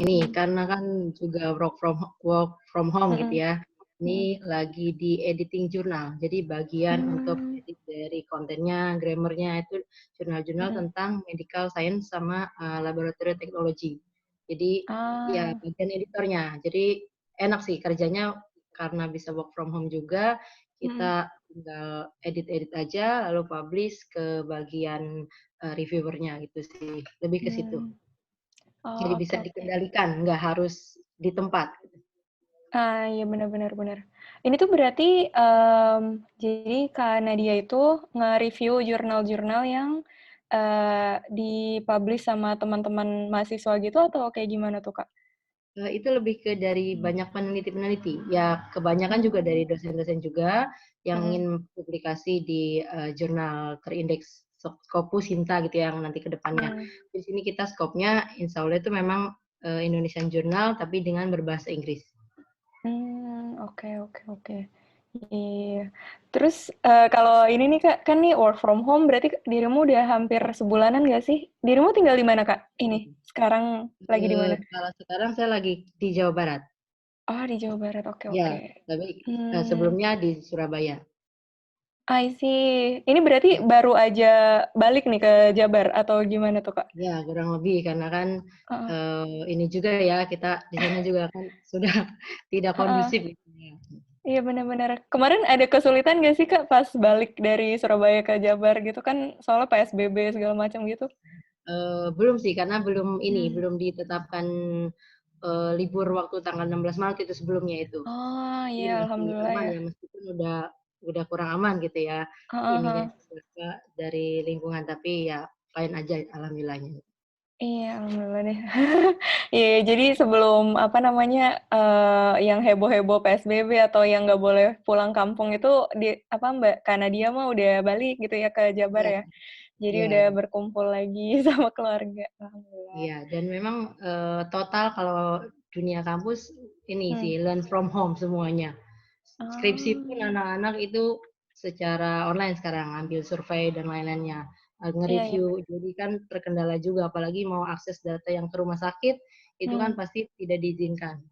ini karena kan juga work from home gitu Mhm. ya. Mhm. Ini lagi di editing jurnal. Jadi bagian untuk Mmm. edit dari kontennya, grammar-nya itu jurnal-jurnal Mhm. tentang medical science sama laboratory technology. Jadi ya Ah. bagian editornya. Jadi enak sih kerjanya karena bisa work from home juga. Mhm. Kita tinggal edit-edit aja lalu publish ke bagian reviewernya gitu sih. Lebih ke situ. Mmm. Jadi Oh, oke bisa oke. dikendalikan, nggak harus di tempat. Ah, iya bener bener bener. Ini tuh berarti, jadi Kak Nadia itu nge-review jurnal-jurnal yang, di-publish sama teman-teman mahasiswa gitu atau kayak gimana tuh, Kak? Itu lebih ke dari Mmm. banyak peneliti-peneliti. Ya kebanyakan juga Mmm. dari dosen-dosen juga yang Mhm. ingin publikasi di jurnal terindeks Scopus, Hinta gitu yang nanti ke depannya. Mmm. Di sini kita skopnya insya Allah itu memang Indonesian Journal tapi dengan berbahasa Inggris. Oke oke oke. Iya. Terus, kalau ini nih, Kak, kan nih work from home berarti dirimu udah hampir sebulanan nggak sih? Dirimu tinggal di mana, Kak? Ini, sekarang lagi di mana? Kalau sekarang saya lagi di Jawa Barat. Oh, di Jawa Barat, oke Ya, oke. tapi Mmm, sebelumnya di Surabaya. I see. Ini berarti Ya. baru aja balik nih ke Jabar atau gimana tuh, Kak? Ya, kurang lebih karena kan Heeh. ini juga ya kita di sana juga kan sudah tidak Heeh. kondusif gitu ya. Iya, bener bener. Kemarin ada kesulitan nggak sih, Kak, pas balik dari Surabaya ke Jabar gitu kan soalnya PSBB segala macam gitu? Belum sih karena belum ini Mmm. belum ditetapkan libur waktu tanggal 16 Maret itu sebelumnya itu. Oh, Jadi iya, masih alhamdulillah aman ya. ya meskipun udah kurang aman gitu ya Heeh ininya heeh. dari lingkungan tapi ya fine aja alhamdulillahnya. Iya, alhamdulillah deh. Iya, jadi sebelum, apa namanya, yang heboh-heboh PSBB atau yang nggak boleh pulang kampung itu apa, Mbak Kak Nadia mah udah balik gitu ya ke Jabar Iya, ya? Jadi iya. udah berkumpul lagi sama keluarga, alhamdulillah. Iya, dan memang total kalau dunia kampus ini Hmm. sih learn from home semuanya. Skripsi pun Oh, anak-anak itu secara online sekarang ambil survei dan lain-lainnya. iya iya. Nge-review, jadi kan terkendala juga apalagi mau akses data yang ke rumah sakit itu kan Hmm. pasti tidak diizinkan.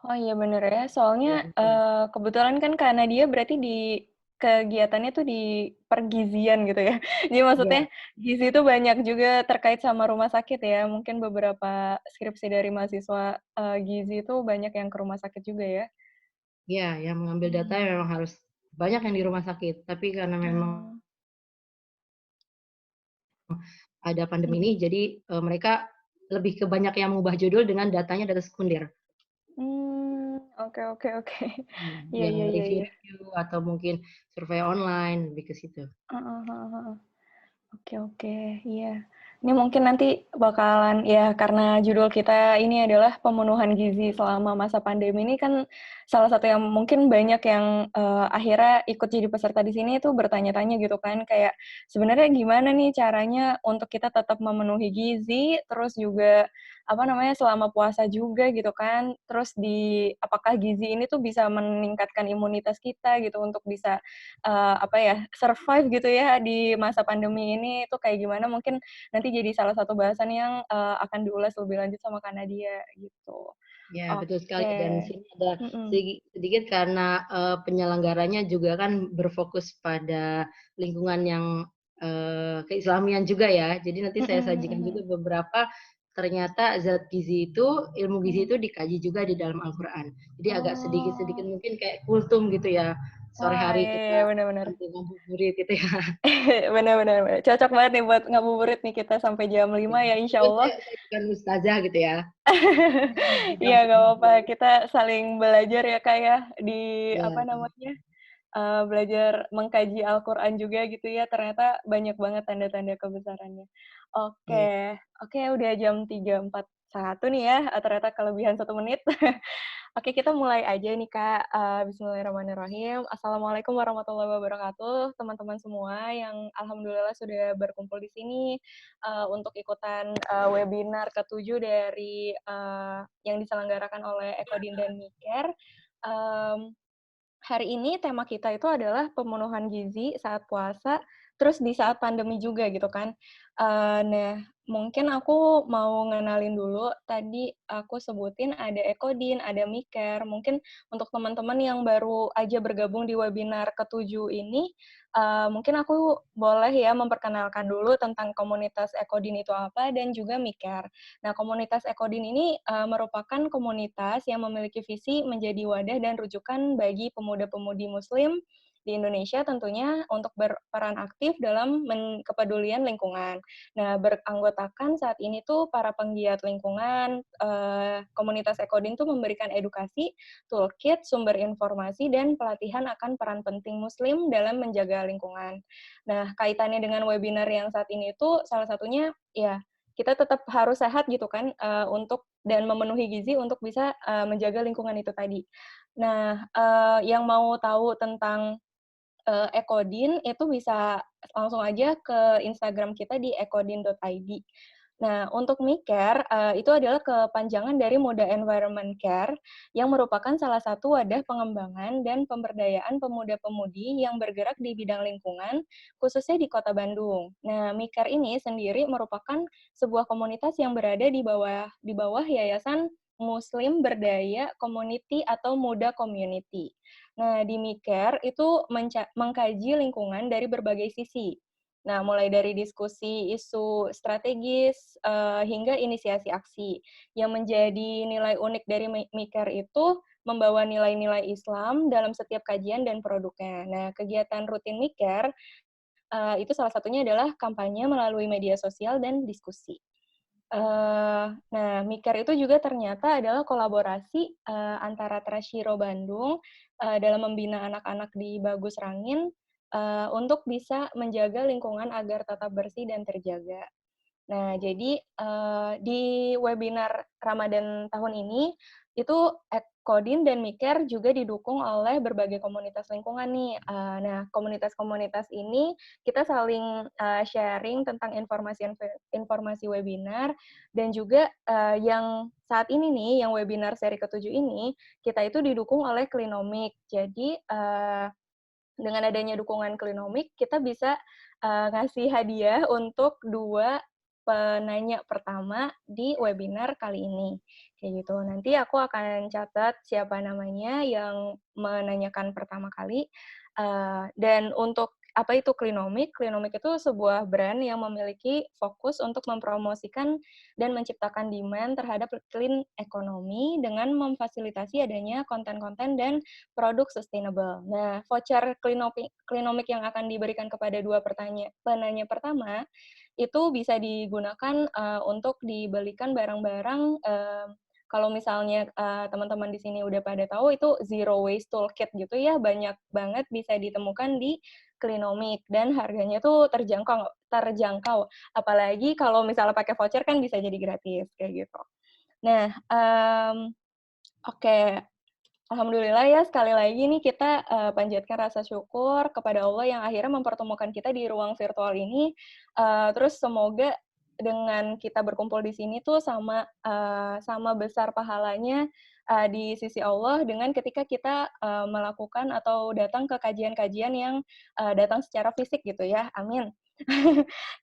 Oh iya bener ya, soalnya, Ya, betul. kebetulan kan Kak Nadia berarti di kegiatannya tuh di pergizian gitu ya. Jadi maksudnya Ya, gizi itu banyak juga terkait sama rumah sakit ya, mungkin beberapa skripsi dari mahasiswa, gizi itu banyak yang ke rumah sakit juga ya? ya, yang mengambil data Mmm. memang harus banyak yang di rumah sakit. Tapi karena memang Oh. ada pandemi Mhm. ini, jadi mereka lebih ke banyak yang mengubah judul dengan datanya data sekunder. Oke oke oke. Iya Yang iya iya iya. review-review atau mungkin survei online, lebih ke situ. Heeh heeh heeh. Oke oke, iya. Ini mungkin nanti bakalan ya karena judul kita ini adalah pemenuhan gizi selama masa pandemi ini kan salah satu yang mungkin banyak yang, akhirnya ikut jadi peserta di sini itu bertanya-tanya gitu kan, kayak sebenarnya gimana nih caranya untuk kita tetap memenuhi gizi, terus juga, apa namanya, selama puasa juga gitu kan, terus apakah gizi ini tuh bisa meningkatkan imunitas kita gitu untuk bisa apa ya, survive gitu ya di masa pandemi ini itu kayak gimana mungkin nanti jadi salah satu bahasan yang, akan diulas lebih lanjut sama Kak Nadia gitu. Ya, betul sekali dan Oke. sini ada Mhm. sedikit karena, penyelenggaranya juga kan berfokus pada lingkungan yang, keislamian juga ya. Jadi nanti Mhm saya mhm sajikan juga mhm. beberapa ternyata zat gizi itu, ilmu gizi Mhm. itu dikaji juga di dalam Al-Qur'an. Jadi agak sedikit-sedikit Oh. mungkin kayak kultum gitu ya, sore Wah, hari iya iya, kita bener bener. sambil ngabuburit gitu ya. Bener bener bener. Cocok banget nih buat ngabuburit nih kita sampai jam 5 ya Meskipun insyaallah. saya bukan ustazah gitu ya. Juga Iya, untuk nggak apa-apa, ngabuburit. kita saling belajar ya, Kak, ya, di apa Ya, namanya, belajar mengkaji Al-Qur'an juga gitu ya, ternyata banyak banget tanda-tanda kebesarannya. iya. Oke oke, udah jam 3.41 nih ya, ternyata kelebihan 1 menit. Oke, kita mulai aja nih, Kak, bismillahirrahmanirrahim. Assalamualaikum warahmatullahi wabarakatuh, teman-teman semua yang alhamdulillah sudah berkumpul di sini, untuk ikutan, webinar ke-7 dari, yang diselenggarakan oleh Ecodin dan Miker. Mmm Hari ini tema kita itu adalah pemenuhan gizi saat puasa terus di saat pandemi juga gitu kan. Nah, mungkin aku mau ngenalin dulu, tadi aku sebutin ada Ecodin, ada Miker. Mungkin untuk teman-teman yang baru aja bergabung di webinar ke-7 ini, mungkin aku boleh ya memperkenalkan dulu tentang komunitas Ecodin itu apa dan juga Miker. Nah, komunitas Ecodin ini merupakan komunitas yang memiliki visi menjadi wadah dan rujukan bagi pemuda-pemudi Muslim di Indonesia tentunya untuk berperan aktif dalam kepedulian lingkungan. Nah, beranggotakan saat ini tuh para penggiat lingkungan, komunitas Ecodin tuh memberikan edukasi, toolkit, sumber informasi, dan pelatihan akan peran penting Muslim dalam menjaga lingkungan. Nah, kaitannya dengan webinar yang saat ini itu salah satunya ya kita tetap harus sehat gitu kan untuk dan memenuhi gizi untuk bisa menjaga lingkungan itu tadi. Nah, yang mau tahu tentang Ecodin itu bisa langsung aja ke Instagram kita di ecodin.id. Nah, untuk MiCare, itu adalah kepanjangan dari Muda Environment Care, yang merupakan salah satu wadah pengembangan dan pemberdayaan pemuda-pemudi yang bergerak di bidang lingkungan, khususnya di Kota Bandung. Nah, MiCare ini sendiri merupakan sebuah komunitas yang berada di bawah Yayasan Muslim Berdaya Community atau Muda Community. Nah, di MiCare itu mengkaji lingkungan dari berbagai sisi. Nah, mulai dari diskusi isu strategis hingga inisiasi aksi. Yang menjadi nilai unik dari MiCare itu membawa nilai-nilai Islam dalam setiap kajian dan produknya. Nah, kegiatan rutin MiCare itu salah satunya adalah kampanye melalui media sosial dan diskusi. Nah, MiCare itu juga ternyata adalah kolaborasi antara Trashiro Bandung dalam membina anak-anak di Bagus Rangin untuk bisa menjaga lingkungan agar tetap bersih dan terjaga. Nah, jadi di webinar Ramadan tahun ini, itu Ecodin dan MiCare juga didukung oleh berbagai komunitas lingkungan nih. Nah, komunitas-komunitas ini kita saling sharing tentang informasi webinar, dan juga yang saat ini nih, yang webinar seri ke-7 ini, kita itu didukung oleh Klinomik. Jadi, dengan adanya dukungan Klinomik, kita bisa ngasih hadiah untuk 2 penanya pertama di webinar kali ini. Kayak gitu. Nanti aku akan catat siapa namanya yang menanyakan pertama kali. Dan untuk apa itu Klinomik? Klinomik itu sebuah brand yang memiliki fokus untuk mempromosikan dan menciptakan demand terhadap clean economy dengan memfasilitasi adanya konten-konten dan produk sustainable. Nah, voucher Klinomik yang akan diberikan kepada 2 penanya pertama, itu bisa digunakan untuk dibelikan barang-barang, kalau misalnya teman-teman di sini udah pada tahu itu Zero Waste Toolkit gitu ya, banyak banget bisa ditemukan di Klinomik dan harganya tuh terjangkau. Apalagi kalau misalnya pakai voucher kan bisa jadi gratis, kayak gitu. Nah, oke. Alhamdulillah ya, sekali lagi nih kita panjatkan rasa syukur kepada Allah yang akhirnya mempertemukan kita di ruang virtual ini. Terus semoga dengan kita berkumpul di sini tuh sama besar pahalanya di sisi Allah dengan ketika kita melakukan atau datang ke kajian-kajian yang datang secara fisik gitu ya. Amin.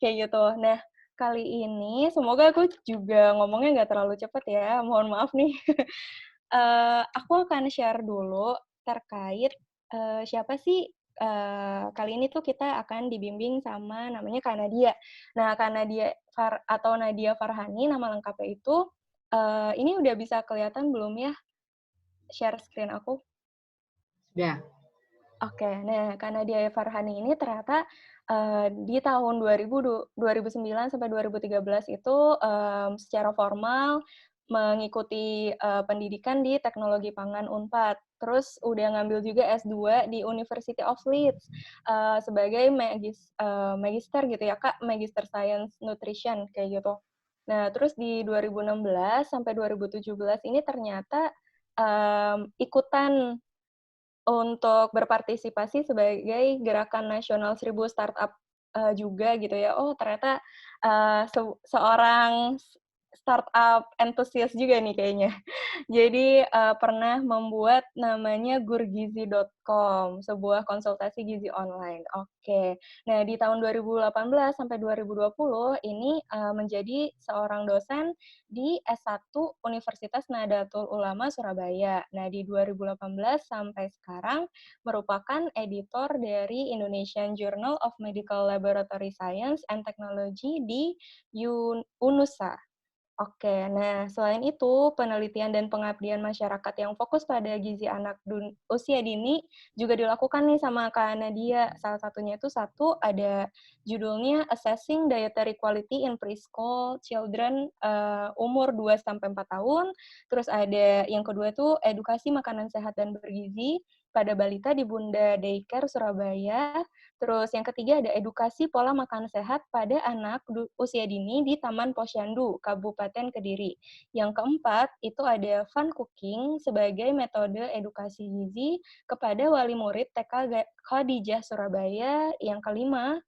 Kayak gitu. Nah, kali ini semoga aku juga ngomongnya nggak terlalu cepet ya. Mohon maaf nih. Aku akan share dulu terkait siapa sih, kali ini tuh kita akan dibimbing sama namanya Kak Nadia. Nah, Kak Nadia atau Nadia Farhani nama lengkapnya itu, ini udah bisa kelihatan belum ya share screen aku? Sudah. Oke, nah Kak Nadia Farhani ini ternyata di tahun 2009 sampai 2013 itu secara formal mengikuti pendidikan di Teknologi Pangan Unpad. Terus udah ngambil juga S2 di University of Leeds sebagai magister gitu ya Kak, Magister Science Nutrition kayak gitu. Nah, terus di 2016 sampai 2017 ini ternyata ikutan untuk berpartisipasi sebagai Gerakan Nasional 1000 Startup juga gitu ya. Oh, ternyata seorang startup entusias juga nih kayaknya. Jadi pernah membuat namanya gurgizi.com, sebuah konsultasi gizi online. Oke. Nah, di tahun 2018 sampai 2020 ini menjadi seorang dosen di S1 Universitas Nahdlatul Ulama Surabaya. Nah, di 2018 sampai sekarang merupakan editor dari Indonesian Journal of Medical Laboratory Science and Technology di UNUSA. Oke, nah selain itu, penelitian dan pengabdian masyarakat yang fokus pada gizi anak usia dini juga dilakukan nih sama Kak Nadia. Salah satunya itu ada judulnya Assessing Dietary Quality in Preschool Children umur 2-4 tahun. Terus ada yang kedua itu Edukasi Makanan Sehat dan Bergizi pada balita di Bunda Daycare Surabaya. Terus yang ketiga ada edukasi pola makan sehat pada anak usia dini di Taman Posyandu, Kabupaten Kediri. Yang keempat itu ada fun cooking sebagai metode edukasi gizi kepada wali murid TK Khadijah Surabaya. Yang kelima,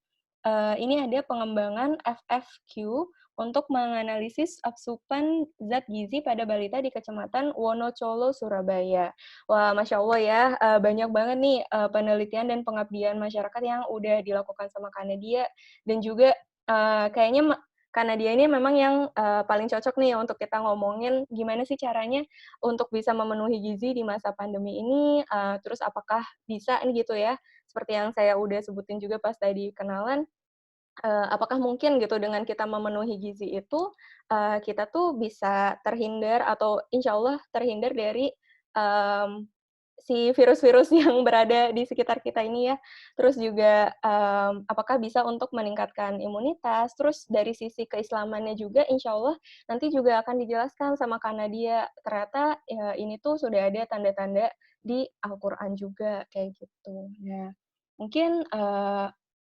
ini ada pengembangan FFQ untuk menganalisis asupan zat gizi pada balita di Kecamatan Wonocolo, Surabaya. Wah, Masya Allah ya, banyak banget nih penelitian dan pengabdian masyarakat yang udah dilakukan sama Kak Nadia. Dan juga kayaknya Kak Nadia ini memang yang paling cocok nih untuk kita ngomongin gimana sih caranya untuk bisa memenuhi gizi di masa pandemi ini, terus apakah bisa nih gitu ya, seperti yang saya udah sebutin juga pas tadi kenalan, apakah mungkin gitu dengan kita memenuhi gizi itu, kita tuh bisa terhindar atau insya Allah terhindar dari si virus-virus yang berada di sekitar kita ini ya. Terus juga apakah bisa untuk meningkatkan imunitas, terus dari sisi keislamannya juga insya Allah nanti juga akan dijelaskan sama Kak Nadia. Ternyata ya, ini tuh sudah ada tanda-tanda di Al-Quran juga, kayak gitu. Nah, mungkin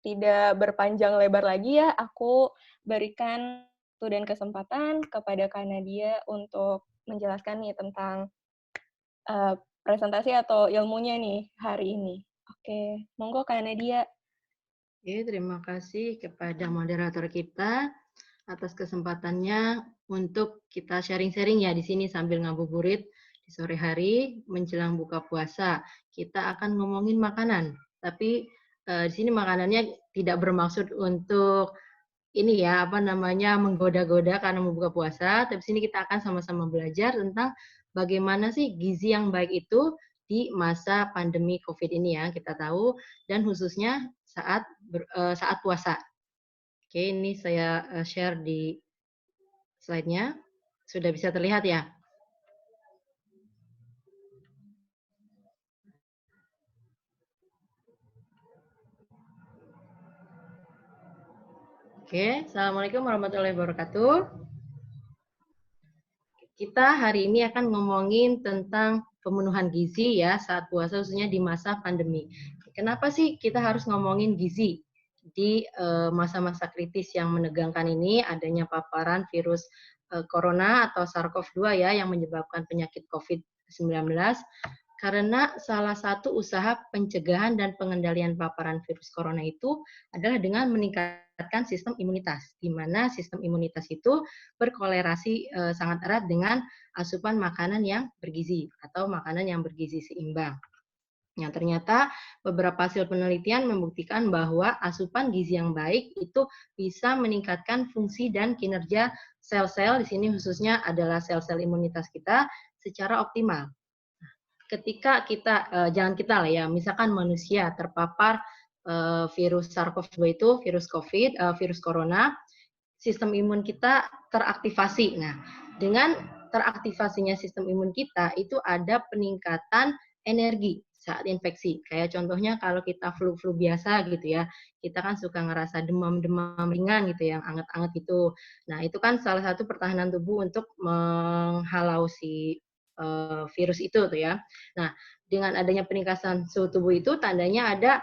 tidak berpanjang lebar lagi ya, aku berikan waktu dan kesempatan kepada Kak Nadia untuk menjelaskan nih tentang presentasi atau ilmunya nih hari ini. Oke, monggo Kak Nadia. Oke, terima kasih kepada moderator kita atas kesempatannya untuk kita sharing-sharing ya di sini sambil ngabuburit di sore hari menjelang buka puasa. Kita akan ngomongin makanan, tapi di sini makanannya tidak bermaksud untuk ini ya apa namanya menggoda-goda karena mau buka puasa, tapi sini kita akan sama-sama belajar tentang bagaimana sih gizi yang baik itu di masa pandemi COVID ini ya kita tahu dan khususnya saat puasa. Oke, ini saya share di slide-nya. Sudah bisa terlihat ya? Oke, Assalamualaikum warahmatullahi wabarakatuh. Kita hari ini akan ngomongin tentang pemenuhan gizi ya saat puasa khususnya di masa pandemi. Kenapa sih kita harus ngomongin gizi di masa-masa kritis yang menegangkan ini adanya paparan virus corona atau SARS-CoV-2 ya yang menyebabkan penyakit COVID-19 karena salah satu usaha pencegahan dan pengendalian paparan virus corona itu adalah dengan meningkatkan sistem imunitas, di mana sistem imunitas itu berkolerasi sangat erat dengan asupan makanan yang bergizi atau makanan yang bergizi seimbang. Yang ternyata beberapa hasil penelitian membuktikan bahwa asupan gizi yang baik itu bisa meningkatkan fungsi dan kinerja sel-sel, di sini khususnya adalah sel-sel imunitas kita secara optimal. Ketika kita, jangan kita lah ya, misalkan manusia terpapar virus SARS-CoV-2 itu, virus COVID, virus corona, sistem imun kita teraktivasi. Nah, dengan teraktivasinya sistem imun kita, itu ada peningkatan energi saat infeksi. Kayak contohnya kalau kita flu-flu biasa gitu ya, kita kan suka ngerasa demam-demam ringan gitu, yang anget-anget gitu. Nah, itu kan salah satu pertahanan tubuh untuk menghalau si virus itu tuh ya. Nah, dengan adanya peningkatan suhu tubuh itu tandanya ada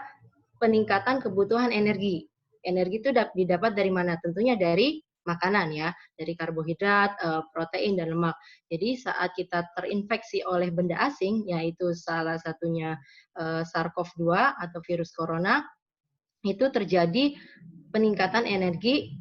peningkatan kebutuhan energi. Energi itu didapat dari mana? Tentunya dari makanan ya, dari karbohidrat, protein dan lemak. Jadi saat kita terinfeksi oleh benda asing, yaitu salah satunya SARS-CoV-2 atau virus corona, itu terjadi peningkatan energi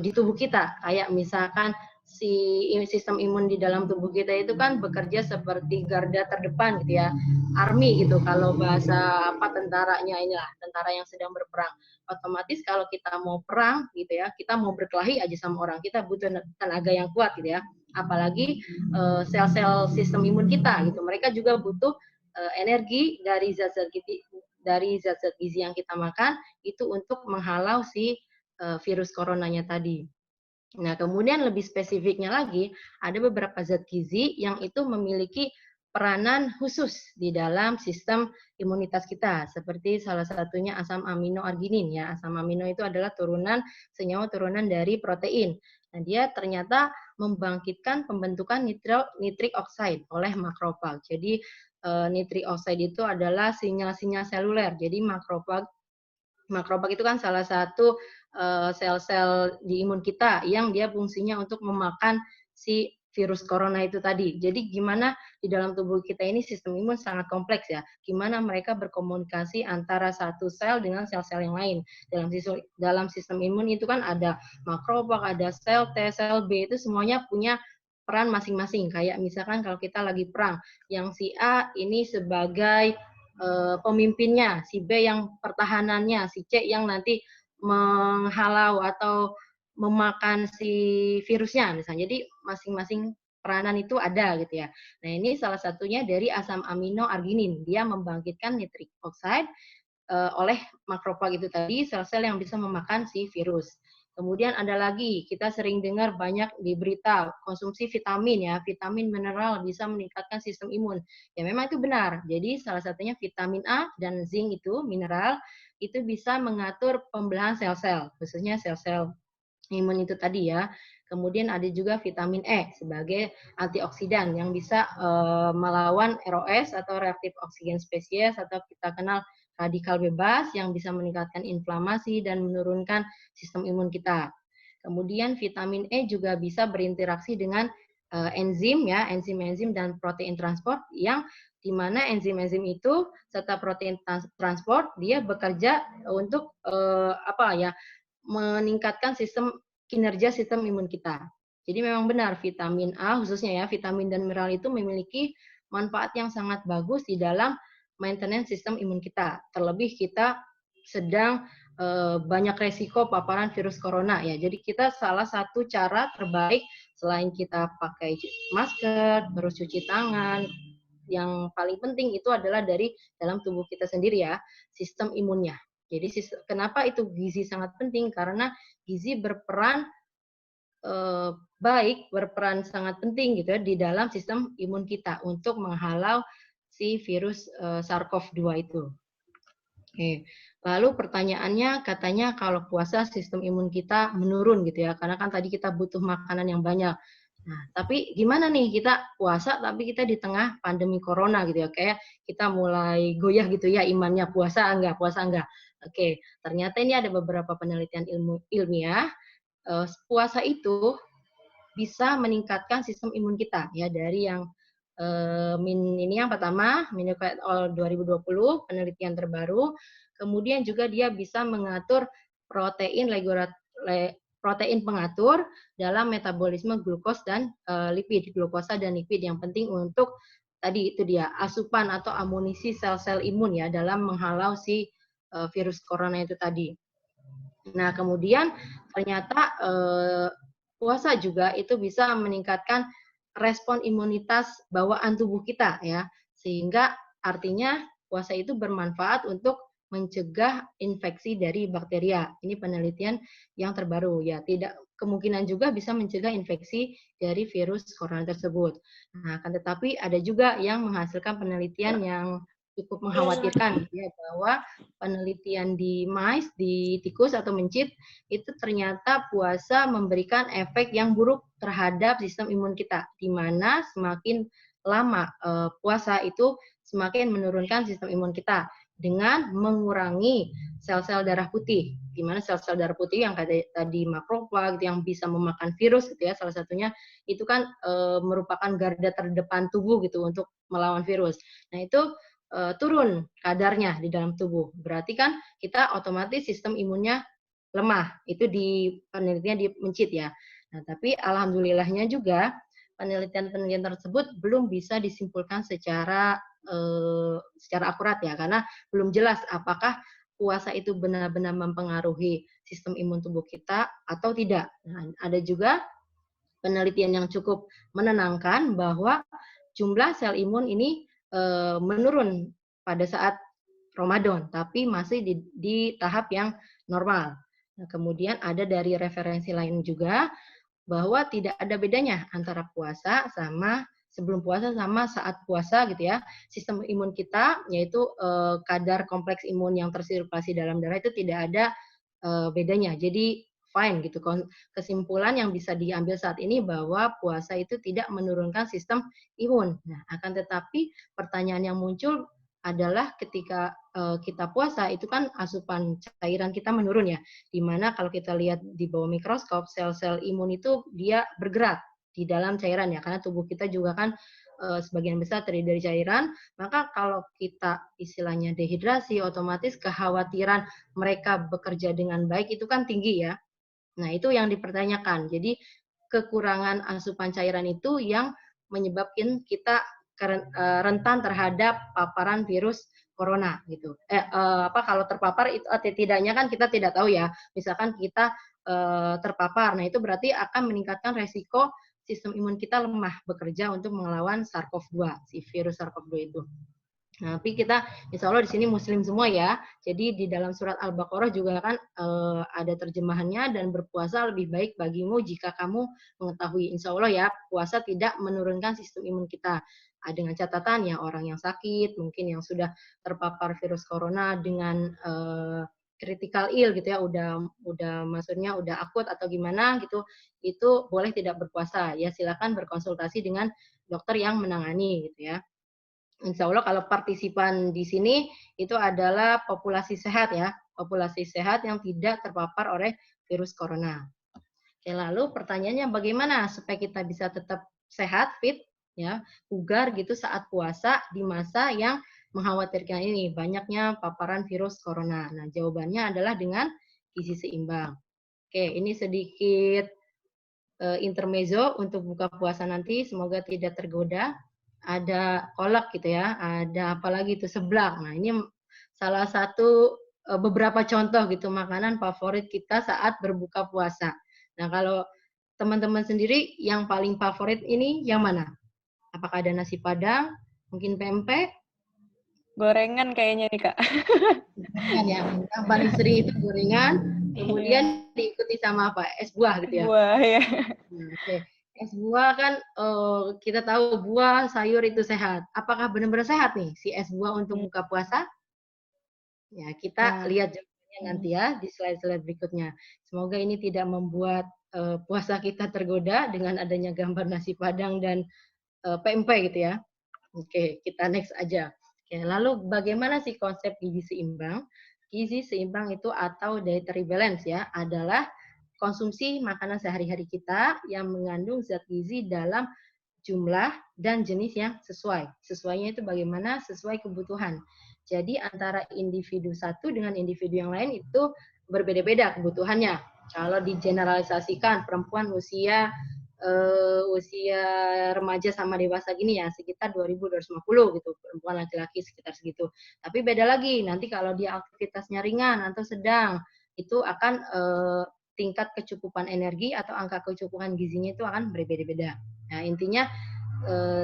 di tubuh kita. Kayak misalkan sistem imun di dalam tubuh kita itu kan bekerja seperti garda terdepan gitu ya, army gitu kalau bahasa apa tentaranya, inilah tentara yang sedang berperang. Otomatis kalau kita mau perang gitu ya, kita mau berkelahi aja sama orang, kita butuh tenaga yang kuat gitu ya, apalagi sel-sel sistem imun kita gitu, mereka juga butuh energi dari zat-zat gizi yang kita makan itu untuk menghalau si virus coronanya tadi. Nah, kemudian lebih spesifiknya lagi, ada beberapa zat gizi yang itu memiliki peranan khusus di dalam sistem imunitas kita, seperti salah satunya asam amino arginin ya. Asam amino itu adalah senyawa turunan dari protein. Nah, dia ternyata membangkitkan pembentukan nitric oxide oleh makrofag. Jadi nitric oxide itu adalah sinyal-sinyal seluler. Jadi makrofag itu kan salah satu sel-sel di imun kita yang dia fungsinya untuk memakan si virus corona itu tadi. Jadi gimana di dalam tubuh kita ini sistem imun sangat kompleks ya. Gimana mereka berkomunikasi antara satu sel dengan sel-sel yang lain. Dalam sistem imun itu kan ada makrofag, ada sel T, sel B, itu semuanya punya peran masing-masing. Kayak misalkan kalau kita lagi perang, yang si A ini sebagai pemimpinnya, si B yang pertahanannya, si C yang nanti menghalau atau memakan si virusnya misalnya. Jadi masing-masing peranan itu ada gitu ya. Nah, ini salah satunya dari asam amino arginin. Dia membangkitkan nitric oxide oleh makrofag itu tadi, sel-sel yang bisa memakan si virus. Kemudian ada lagi, kita sering dengar banyak di berita, konsumsi vitamin ya, vitamin mineral bisa meningkatkan sistem imun. Ya memang itu benar. Jadi salah satunya vitamin A dan zinc itu, mineral, itu bisa mengatur pembelahan sel-sel, khususnya sel-sel imun itu tadi ya. Kemudian ada juga vitamin E sebagai antioksidan yang bisa melawan ROS atau reaktif oksigen spesies atau kita kenal radikal bebas yang bisa meningkatkan inflamasi dan menurunkan sistem imun kita. Kemudian vitamin E juga bisa berinteraksi dengan enzim ya, enzim-enzim dan protein transport yang di mana enzim-enzim itu serta protein transport dia bekerja untuk meningkatkan kinerja sistem imun kita. Jadi memang benar vitamin A khususnya ya, vitamin dan mineral itu memiliki manfaat yang sangat bagus di dalam maintenance sistem imun kita. Terlebih kita sedang banyak resiko paparan virus corona ya. Jadi kita salah satu cara terbaik selain kita pakai masker, terus cuci tangan, yang paling penting itu adalah dari dalam tubuh kita sendiri ya, sistem imunnya. Jadi kenapa itu gizi sangat penting? Karena gizi berperan berperan sangat penting gitu ya di dalam sistem imun kita untuk menghalau si virus SARS-CoV-2 itu. Oke. Lalu pertanyaannya katanya kalau puasa sistem imun kita menurun gitu ya, karena kan tadi kita butuh makanan yang banyak. Nah, tapi gimana nih kita puasa tapi kita di tengah pandemi corona gitu ya, kayak kita mulai goyah gitu ya imannya, puasa enggak. Oke, ternyata ini ada beberapa penelitian ilmiah, puasa itu bisa meningkatkan sistem imun kita ya dari yang ini yang pertama, Minuk et al. 2020, penelitian terbaru. Kemudian juga dia bisa mengatur protein pengatur dalam metabolisme glukos dan lipid, glukosa dan lipid yang penting untuk tadi itu dia asupan atau amunisi sel-sel imun ya dalam menghalau si virus corona itu tadi. Nah, kemudian ternyata puasa juga itu bisa meningkatkan respon imunitas bawaan tubuh kita ya. Sehingga artinya puasa itu bermanfaat untuk mencegah infeksi dari bakteria. Ini penelitian yang terbaru ya. Kemungkinan juga bisa mencegah infeksi dari virus corona tersebut. Nah, akan tetapi ada juga yang menghasilkan penelitian yang cukup mengkhawatirkan ya, bahwa penelitian di mice, di tikus atau mencit itu ternyata puasa memberikan efek yang buruk terhadap sistem imun kita, di mana semakin lama puasa itu semakin menurunkan sistem imun kita dengan mengurangi sel-sel darah putih, di mana sel-sel darah putih yang tadi makrofag yang bisa memakan virus gitu ya, salah satunya itu kan merupakan garda terdepan tubuh gitu untuk melawan virus. Nah, itu turun kadarnya di dalam tubuh. Berarti kan kita otomatis sistem imunnya lemah. Itu di penelitian di mencit ya. Nah, tapi alhamdulillahnya juga penelitian-penelitian tersebut belum bisa disimpulkan secara akurat ya, karena belum jelas apakah puasa itu benar-benar mempengaruhi sistem imun tubuh kita atau tidak. Nah, ada juga penelitian yang cukup menenangkan bahwa jumlah sel imun ini menurun pada saat Ramadan, tapi masih di tahap yang normal. Nah, kemudian ada dari referensi lain juga bahwa tidak ada bedanya antara puasa sama sebelum puasa sama saat puasa gitu ya. Sistem imun kita yaitu kadar kompleks imun yang tersirkulasi dalam darah itu tidak ada bedanya. Jadi fine gitu. Kesimpulan yang bisa diambil saat ini bahwa puasa itu tidak menurunkan sistem imun. Nah, akan tetapi pertanyaan yang muncul adalah ketika kita puasa itu kan asupan cairan kita menurun ya. Di mana kalau kita lihat di bawah mikroskop sel-sel imun itu dia bergerak di dalam cairan ya, karena tubuh kita juga kan sebagian besar terdiri dari cairan. Maka kalau kita istilahnya dehidrasi, otomatis kekhawatiran mereka bekerja dengan baik itu kan tinggi ya. Nah, itu yang dipertanyakan. Jadi kekurangan asupan cairan itu yang menyebabkan kita rentan terhadap paparan virus corona gitu. Kalau terpapar itu atau tidaknya kan kita tidak tahu ya. Misalkan kita terpapar, nah itu berarti akan meningkatkan resiko sistem imun kita lemah bekerja untuk melawan SARS-CoV-2, si virus SARS-CoV-2 itu. Nah, tapi kita insya Allah di sini muslim semua ya. Jadi di dalam surat Al-Baqarah juga kan ada terjemahannya, dan berpuasa lebih baik bagimu jika kamu mengetahui. Insya Allah ya, puasa tidak menurunkan sistem imun kita. Dengan catatan ya orang yang sakit, mungkin yang sudah terpapar virus corona dengan critical ill gitu ya, udah maksudnya udah akut atau gimana gitu, itu boleh tidak berpuasa. Ya silakan berkonsultasi dengan dokter yang menangani gitu ya. Insya Allah kalau partisipan di sini itu adalah populasi sehat ya, populasi sehat yang tidak terpapar oleh virus corona. Oke, lalu pertanyaannya bagaimana supaya kita bisa tetap sehat, fit, ya, bugar gitu saat puasa di masa yang mengkhawatirkan ini, banyaknya paparan virus corona. Nah, jawabannya adalah dengan gizi seimbang. Oke, ini sedikit intermezzo untuk buka puasa nanti, semoga tidak tergoda. Ada kolak gitu ya, ada apalagi itu seblak. Nah, ini salah satu beberapa contoh gitu makanan favorit kita saat berbuka puasa. Nah, kalau teman-teman sendiri yang paling favorit ini yang mana? Apakah ada nasi Padang, mungkin pempek? Gorengan kayaknya nih, Kak. Gorengan ya, yang paling sering itu gorengan, kemudian diikuti sama apa? Es buah gitu ya. Buah ya. Oke. Es buah kan kita tahu buah sayur itu sehat. Apakah benar-benar sehat nih si es buah untuk buka puasa? Ya, kita lihat jawabannya nanti ya di slide-slide berikutnya. Semoga ini tidak membuat puasa kita tergoda dengan adanya gambar nasi Padang dan pempek gitu ya. Oke, kita next aja. Oke, lalu bagaimana sih konsep gizi seimbang? Gizi seimbang itu atau dietary balance ya, adalah konsumsi makanan sehari-hari kita yang mengandung zat gizi dalam jumlah dan jenis yang sesuai. Sesuainya itu bagaimana? Sesuai kebutuhan. Jadi antara individu satu dengan individu yang lain itu berbeda-beda kebutuhannya. Kalau digeneralisasikan perempuan usia remaja sama dewasa gini ya sekitar 2.250 gitu, perempuan laki-laki sekitar segitu. Tapi beda lagi nanti kalau dia aktivitasnya ringan atau sedang, itu akan tingkat kecukupan energi atau angka kecukupan gizinya itu akan berbeda-beda. Nah, intinya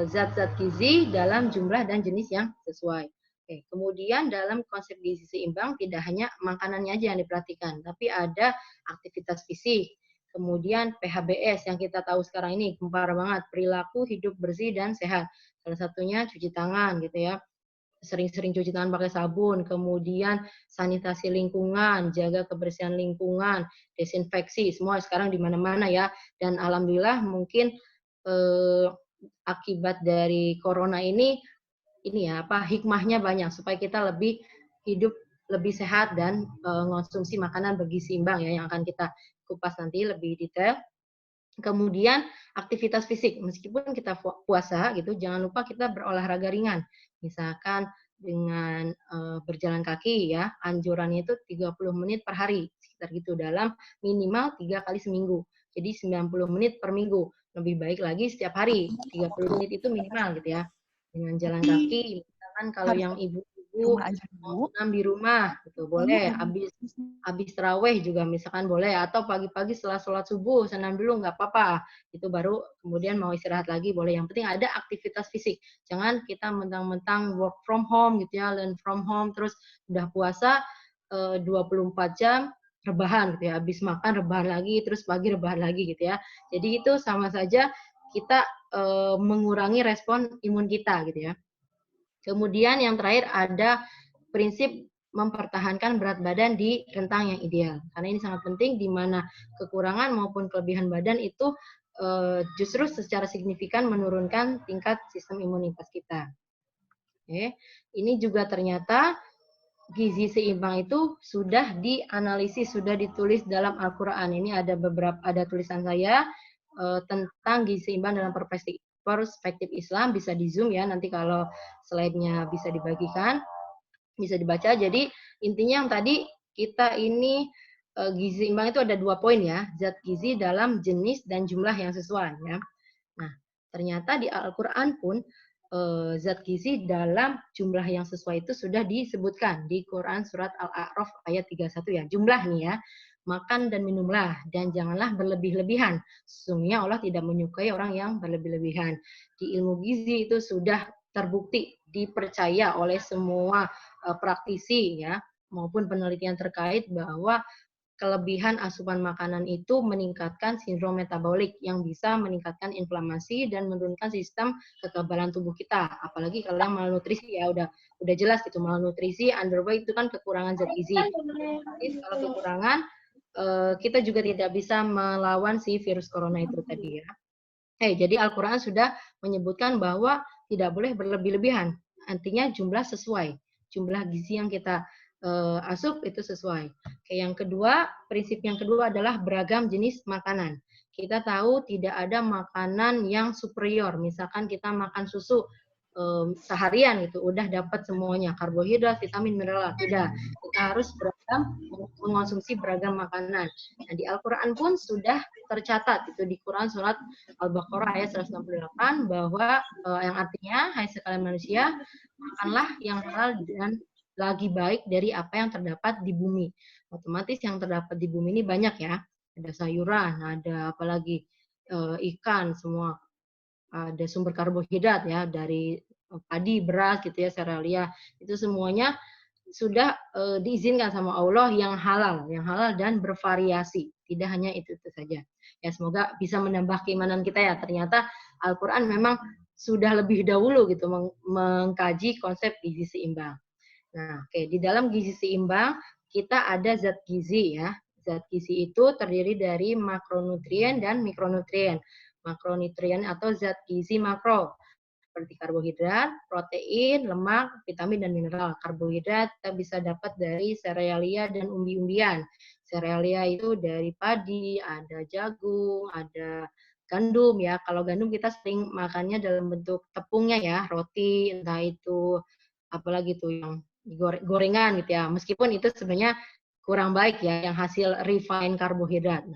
zat-zat gizi dalam jumlah dan jenis yang sesuai. Oke, kemudian dalam konsep gizi seimbang tidak hanya makanannya aja yang diperhatikan, tapi ada aktivitas fisik, kemudian PHBS yang kita tahu sekarang ini gempar banget, perilaku hidup bersih dan sehat. Salah satunya cuci tangan gitu ya, sering-sering cuci tangan pakai sabun, kemudian sanitasi lingkungan, jaga kebersihan lingkungan, desinfeksi, semua sekarang di mana-mana ya. Dan alhamdulillah mungkin akibat dari corona ini ya hikmahnya banyak supaya kita lebih hidup lebih sehat dan mengonsumsi makanan bergizi seimbang ya yang akan kita kupas nanti lebih detail. Kemudian aktivitas fisik, meskipun kita puasa gitu, jangan lupa kita berolahraga ringan. Misalkan dengan berjalan kaki ya, anjurannya itu 30 menit per hari, sekitar gitu dalam minimal 3 kali seminggu. Jadi 90 menit per minggu. Lebih baik lagi setiap hari, 30 menit itu minimal gitu ya. Dengan jalan kaki, misalkan kalau yang ibu-ibu mau senam di rumah gitu, boleh. Habis taraweh juga misalkan boleh, atau pagi-pagi setelah sholat subuh senam dulu nggak apa-apa. Itu baru kemudian mau istirahat lagi boleh. Yang penting ada aktivitas fisik. Jangan kita mentang-mentang work from home gitu ya, learn from home, terus udah puasa 24 jam rebahan gitu ya. Habis makan rebahan lagi, terus pagi rebahan lagi gitu ya. Jadi itu sama saja kita mengurangi respon imun kita gitu ya. Kemudian yang terakhir ada prinsip mempertahankan berat badan di rentang yang ideal. Karena ini sangat penting di mana kekurangan maupun kelebihan badan itu justru secara signifikan menurunkan tingkat sistem imunitas kita. Oke. Ini juga ternyata gizi seimbang itu sudah dianalisis, sudah ditulis dalam Al-Quran. Ini ada tulisan saya tentang gizi seimbang dalam perspektif Islam, bisa di Zoom ya, nanti kalau slide-nya bisa dibagikan, bisa dibaca. Jadi intinya yang tadi kita ini gizi seimbang itu ada 2 poin ya, zat gizi dalam jenis dan jumlah yang sesuai ya. Nah, ternyata di Al-Quran pun zat gizi dalam jumlah yang sesuai itu sudah disebutkan di Quran surat Al-A'raf ayat 31 ya. Jumlah nih ya. Makan dan minumlah dan janganlah berlebih-lebihan. Sesungguhnya Allah tidak menyukai orang yang berlebih-lebihan. Di ilmu gizi itu sudah terbukti, dipercaya oleh semua praktisi ya maupun penelitian terkait bahwa kelebihan asupan makanan itu meningkatkan sindrom metabolik yang bisa meningkatkan inflamasi dan menurunkan sistem kekebalan tubuh kita. Apalagi kalau yang malnutrisi ya udah jelas gitu, malnutrisi, underweight itu kan kekurangan zat gizi. Jadi kalau kekurangan kita juga tidak bisa melawan si virus corona itu tadi ya. Jadi Al-Quran sudah menyebutkan bahwa tidak boleh berlebih-lebihan. Artinya jumlah sesuai. Jumlah gizi yang kita asup itu sesuai. Yang kedua, prinsip yang kedua adalah beragam jenis makanan. Kita tahu tidak ada makanan yang superior. Misalkan kita makan susu seharian itu udah dapat semuanya, karbohidrat, vitamin, mineral. Tidak, kita harus beragam mengonsumsi beragam makanan. Nah, di Al-Quran pun sudah tercatat itu di Quran surat Al-Baqarah ayat 168 bahwa yang artinya hai sekalian manusia, makanlah yang halal dan lagi baik dari apa yang terdapat di bumi. Otomatis yang terdapat di bumi ini banyak ya. Ada sayuran, ada apalagi ikan, semua ada sumber karbohidrat ya dari padi, beras gitu ya, serealia. Itu semuanya sudah diizinkan sama Allah yang halal dan bervariasi. Tidak hanya itu saja. Ya semoga bisa menambah keimanan kita ya. Ternyata Al-Qur'an memang sudah lebih dahulu gitu mengkaji konsep gizi seimbang. Nah, di dalam gizi seimbang kita ada zat gizi ya. Zat gizi itu terdiri dari makronutrien dan mikronutrien. Makronutrien atau zat gizi makro seperti karbohidrat, protein, lemak, vitamin, dan mineral. Karbohidrat kita bisa dapat dari serealia dan umbi-umbian. Serealia itu dari padi, ada jagung, ada gandum ya. Kalau gandum kita sering makannya dalam bentuk tepungnya ya, roti, entah itu apalagi tuh yang gorengan gitu ya. Meskipun itu sebenarnya kurang baik ya, yang hasil refined karbohidrat.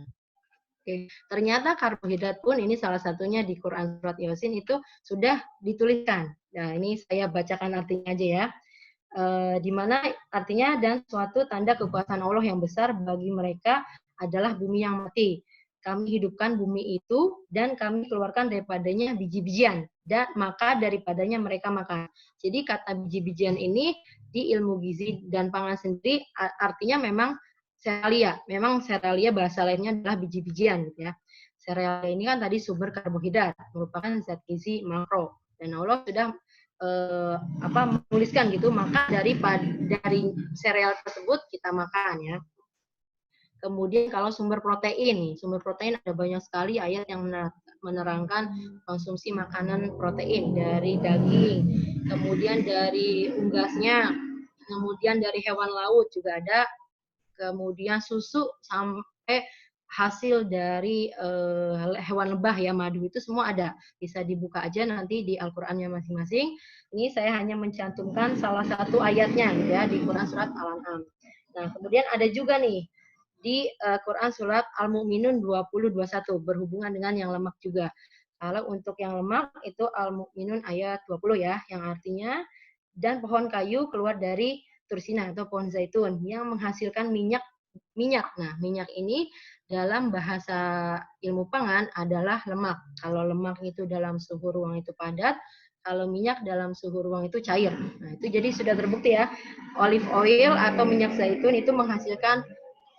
Ternyata karbohidrat pun ini salah satunya di Quran surat Yasin itu sudah dituliskan. Nah, ini saya bacakan artinya aja ya. Di mana artinya dan suatu tanda kekuasaan Allah yang besar bagi mereka adalah bumi yang mati. Kami hidupkan bumi itu dan kami keluarkan daripadanya biji-bijian dan maka daripadanya mereka makan. Jadi kata biji-bijian ini di ilmu gizi dan pangan sendiri artinya memang serealia. Memang serealia bahasa lainnya adalah biji-bijian gitu ya. Serealia ini kan tadi sumber karbohidrat, merupakan zat gizi makro. Dan Allah sudah menuliskan gitu, maka dari sereal tersebut kita makan ya. Kemudian kalau sumber protein ada banyak sekali ayat yang menerangkan konsumsi makanan protein dari daging, kemudian dari unggasnya, kemudian dari hewan laut juga ada, kemudian susu sampai hasil dari hewan lebah ya, madu itu semua ada. Bisa dibuka aja nanti di Al-Qur'annya masing-masing. Ini saya hanya mencantumkan salah satu ayatnya gitu ya di Quran surat Al-An'am. Nah, kemudian ada juga nih di Quran surat Al-Mu'minun 20-21 berhubungan dengan yang lemak juga. Kalau untuk yang lemak itu Al-Mu'minun ayat 20 ya, yang artinya dan pohon kayu keluar dari tursina atau pohon zaitun yang menghasilkan minyak. Nah, minyak ini dalam bahasa ilmu pangan adalah lemak. Kalau lemak itu dalam suhu ruang itu padat, kalau minyak dalam suhu ruang itu cair. Nah, itu jadi sudah terbukti ya. Olive oil atau minyak zaitun itu menghasilkan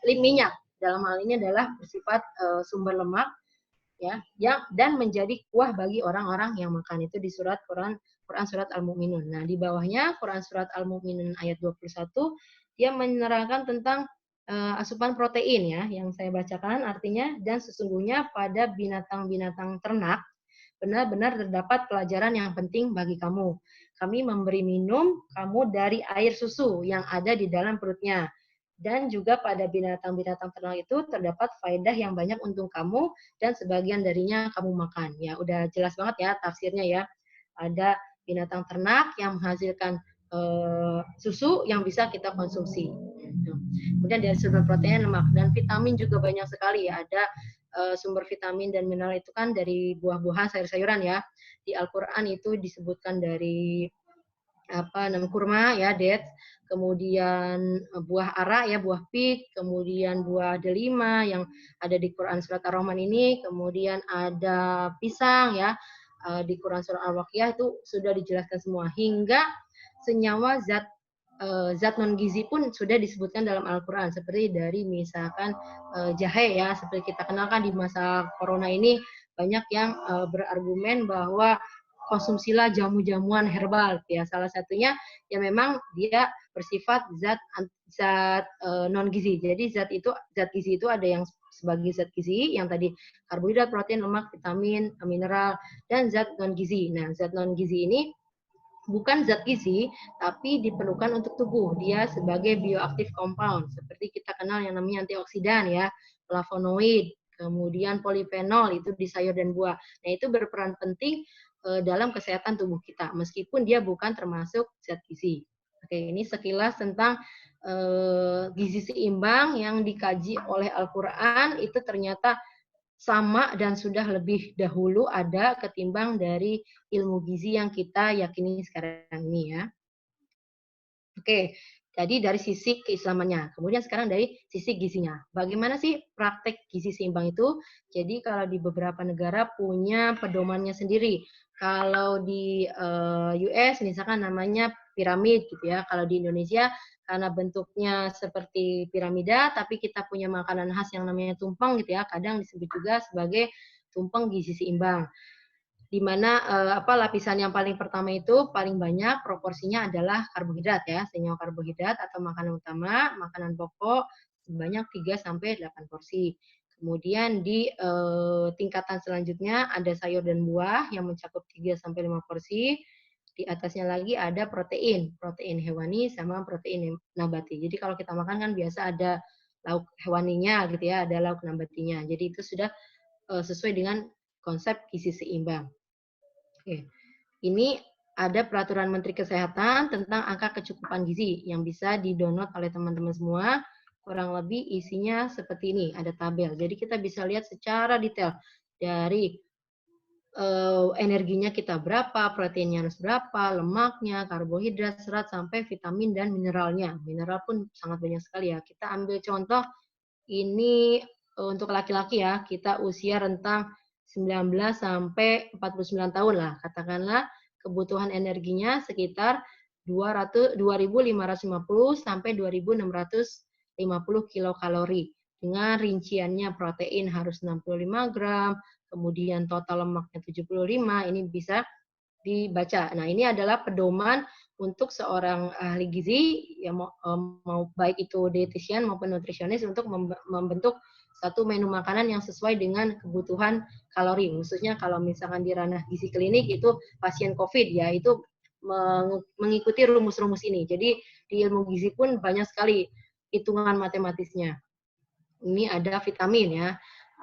minyak. Dalam hal ini adalah bersifat sumber lemak ya, yang dan menjadi kuah bagi orang-orang yang makan. Itu di Quran surat Al-Mu'minun. Nah, di bawahnya Quran surat Al-Mu'minun ayat 21 dia menerangkan tentang asupan protein ya yang saya bacakan, artinya dan sesungguhnya pada binatang-binatang ternak benar-benar terdapat pelajaran yang penting bagi kamu. Kami memberi minum kamu dari air susu yang ada di dalam perutnya. Dan juga pada binatang-binatang ternak itu terdapat faedah yang banyak untuk kamu dan sebagian darinya kamu makan. Ya, udah jelas banget ya tafsirnya ya. Ada binatang ternak yang menghasilkan susu yang bisa kita konsumsi. Kemudian dari sumber protein, lemak, dan vitamin juga banyak sekali ya. Ada sumber vitamin dan mineral itu kan dari buah-buahan, sayur-sayuran ya. Di Al-Quran itu disebutkan dari kurma ya, dates, kemudian buah ara ya, buah pik, kemudian buah delima yang ada di Quran surat Ar-Rahman ini, kemudian ada pisang ya, di Quran surat Al-Waqiah itu sudah dijelaskan semua, hingga senyawa zat non gizi pun sudah disebutkan dalam Al-Quran, seperti dari misalkan jahe ya, seperti kita kenalkan di masa corona ini banyak yang berargumen bahwa konsumsilah jamu-jamuan herbal ya, salah satunya ya memang dia bersifat zat non gizi. Jadi zat gizi itu ada yang sebagai zat gizi yang tadi karbohidrat, protein, lemak, vitamin, mineral, dan zat non gizi. Nah, zat non gizi ini bukan zat gizi, tapi diperlukan untuk tubuh. Dia sebagai bioaktif compound, seperti kita kenal yang namanya antioksidan ya, flavonoid, kemudian polifenol itu di sayur dan buah. Nah, itu berperan penting dalam kesehatan tubuh kita, meskipun dia bukan termasuk zat gizi. Oke, ini sekilas tentang gizi seimbang yang dikaji oleh Al-Quran, itu ternyata sama dan sudah lebih dahulu ada ketimbang dari ilmu gizi yang kita yakini sekarang ini ya. Oke, jadi dari sisi keislamannya. Kemudian sekarang dari sisi gizinya. Bagaimana sih praktek gizi seimbang itu? Jadi kalau di beberapa negara punya pedomannya sendiri. Kalau di US misalkan namanya piramid gitu ya. Kalau di Indonesia karena bentuknya seperti piramida, tapi kita punya makanan khas yang namanya tumpeng gitu ya. Kadang disebut juga sebagai tumpeng gizi seimbang, di mana lapisan yang paling pertama itu paling banyak proporsinya adalah karbohidrat ya, senyawa karbohidrat atau makanan utama, makanan pokok sebanyak 3 sampai 8 porsi. Kemudian di tingkatan selanjutnya ada sayur dan buah yang mencakup 3 sampai 5 porsi. Di atasnya lagi ada protein hewani sama protein nabati. Jadi kalau kita makan kan biasa ada lauk hewaninya gitu ya, ada lauk nabatinya. Jadi itu sudah sesuai dengan konsep gizi seimbang. Oke. Ini ada peraturan Menteri Kesehatan tentang angka kecukupan gizi yang bisa di-download oleh teman-teman semua. Kurang lebih isinya seperti ini, ada tabel. Jadi kita bisa lihat secara detail dari energinya kita berapa, proteinnya harus berapa, lemaknya, karbohidrat, serat, sampai vitamin dan mineralnya. Mineral pun sangat banyak sekali ya. Kita ambil contoh ini untuk laki-laki ya, kita usia rentang 19 sampai 49 tahun lah, katakanlah kebutuhan energinya sekitar 2.550 sampai 2.650 kilokalori. Dengan rinciannya protein harus 65 gram, kemudian total lemaknya 75, ini bisa dibaca. Nah, ini adalah pedoman untuk seorang ahli gizi, ya mau baik itu dietitian maupun nutrisionis, untuk membentuk satu menu makanan yang sesuai dengan kebutuhan kalori. Khususnya kalau misalkan di ranah gizi klinik itu pasien COVID ya, itu mengikuti rumus-rumus ini. Jadi di ilmu gizi pun banyak sekali hitungan matematisnya. Ini ada vitamin ya.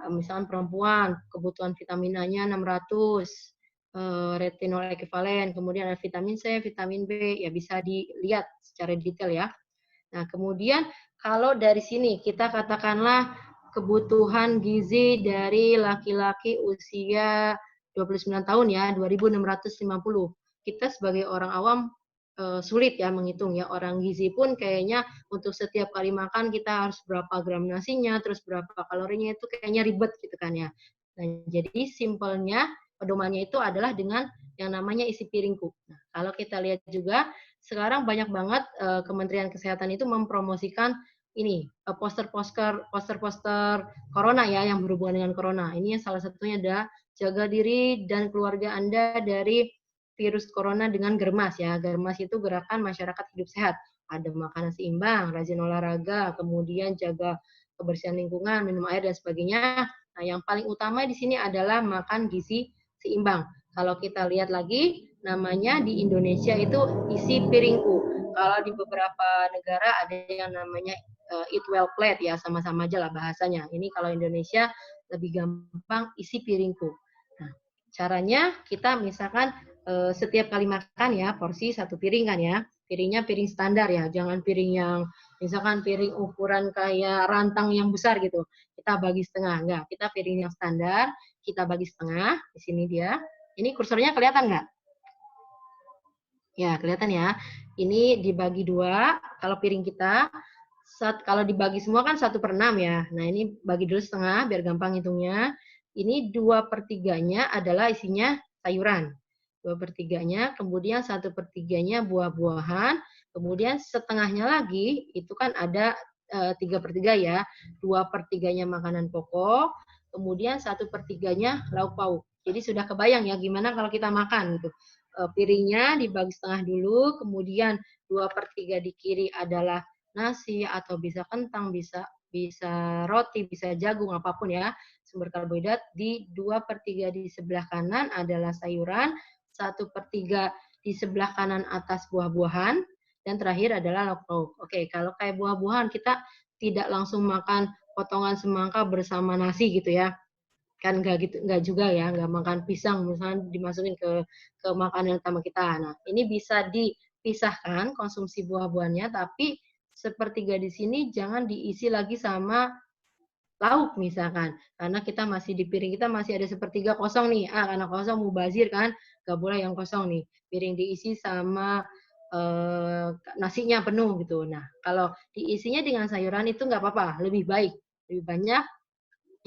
Misalkan perempuan kebutuhan vitamin A-nya 600, retinol ekivalen, kemudian ada vitamin C, vitamin B, ya bisa dilihat secara detail ya. Nah, kemudian kalau dari sini kita katakanlah kebutuhan gizi dari laki-laki usia 29 tahun ya, 2.650. Kita sebagai orang awam sulit ya menghitung ya. Orang gizi pun kayaknya untuk setiap kali makan kita harus berapa gram nasinya, terus berapa kalorinya, itu kayaknya ribet gitu kan ya. Nah, jadi simpelnya pedomannya itu adalah dengan yang namanya isi piringku. Nah, kalau kita lihat juga sekarang banyak banget Kementerian Kesehatan itu mempromosikan ini poster-poster corona ya, yang berhubungan dengan corona. Ini yang salah satunya ada jaga diri dan keluarga Anda dari virus corona dengan Germas ya. Germas itu gerakan masyarakat hidup sehat. Ada makanan seimbang, rajin olahraga, kemudian jaga kebersihan lingkungan, minum air dan sebagainya. Nah, yang paling utama di sini adalah makan gizi seimbang. Kalau kita lihat lagi, namanya di Indonesia itu isi piringku. Kalau di beberapa negara ada yang namanya eat well plate ya, sama-sama aja lah bahasanya. Ini kalau Indonesia lebih gampang isi piringku. Nah, caranya kita misalkan setiap kali makan ya, porsi satu piring kan ya. Piringnya piring standar ya, jangan piring yang misalkan piring ukuran kayak rantang yang besar gitu. Kita bagi setengah, enggak. Kita piring yang standar, kita bagi setengah. Di sini dia. Ini kursornya kelihatan nggak? Ya, kelihatan ya. Ini dibagi dua. Kalau piring kita, kalau dibagi semua kan 1/6 ya. Nah, ini bagi dulu setengah, biar gampang hitungnya. Ini 2/3-nya adalah isinya sayuran. 2/3-nya, kemudian 1/3-nya buah-buahan, kemudian setengahnya lagi, itu kan ada 3/3 ya. 2/3-nya makanan pokok, kemudian 1/3-nya lauk pauk. Jadi sudah kebayang ya gimana kalau kita makan gitu. Piringnya dibagi setengah dulu, kemudian 2/3 di kiri adalah nasi atau bisa kentang, bisa bisa roti, bisa jagung, apapun ya sumber karbohidrat. Di 2/3 di sebelah kanan adalah sayuran, 1/3 di sebelah kanan atas buah-buahan, dan terakhir adalah lauk pauk. Oke, kalau kayak buah-buahan kita tidak langsung makan potongan semangka bersama nasi gitu ya, kan nggak gitu, nggak juga ya, nggak makan pisang misalnya dimasukin ke makanan utama kita. Nah, ini bisa dipisahkan konsumsi buah-buahnya, tapi sepertiga di sini jangan diisi lagi sama lauk misalkan, karena kita masih di piring kita masih ada sepertiga kosong nih. Karena kosong mubazir kan, nggak boleh yang kosong nih. Piring diisi sama nasinya penuh gitu. Nah, kalau diisinya dengan sayuran itu nggak apa-apa, lebih baik, lebih banyak,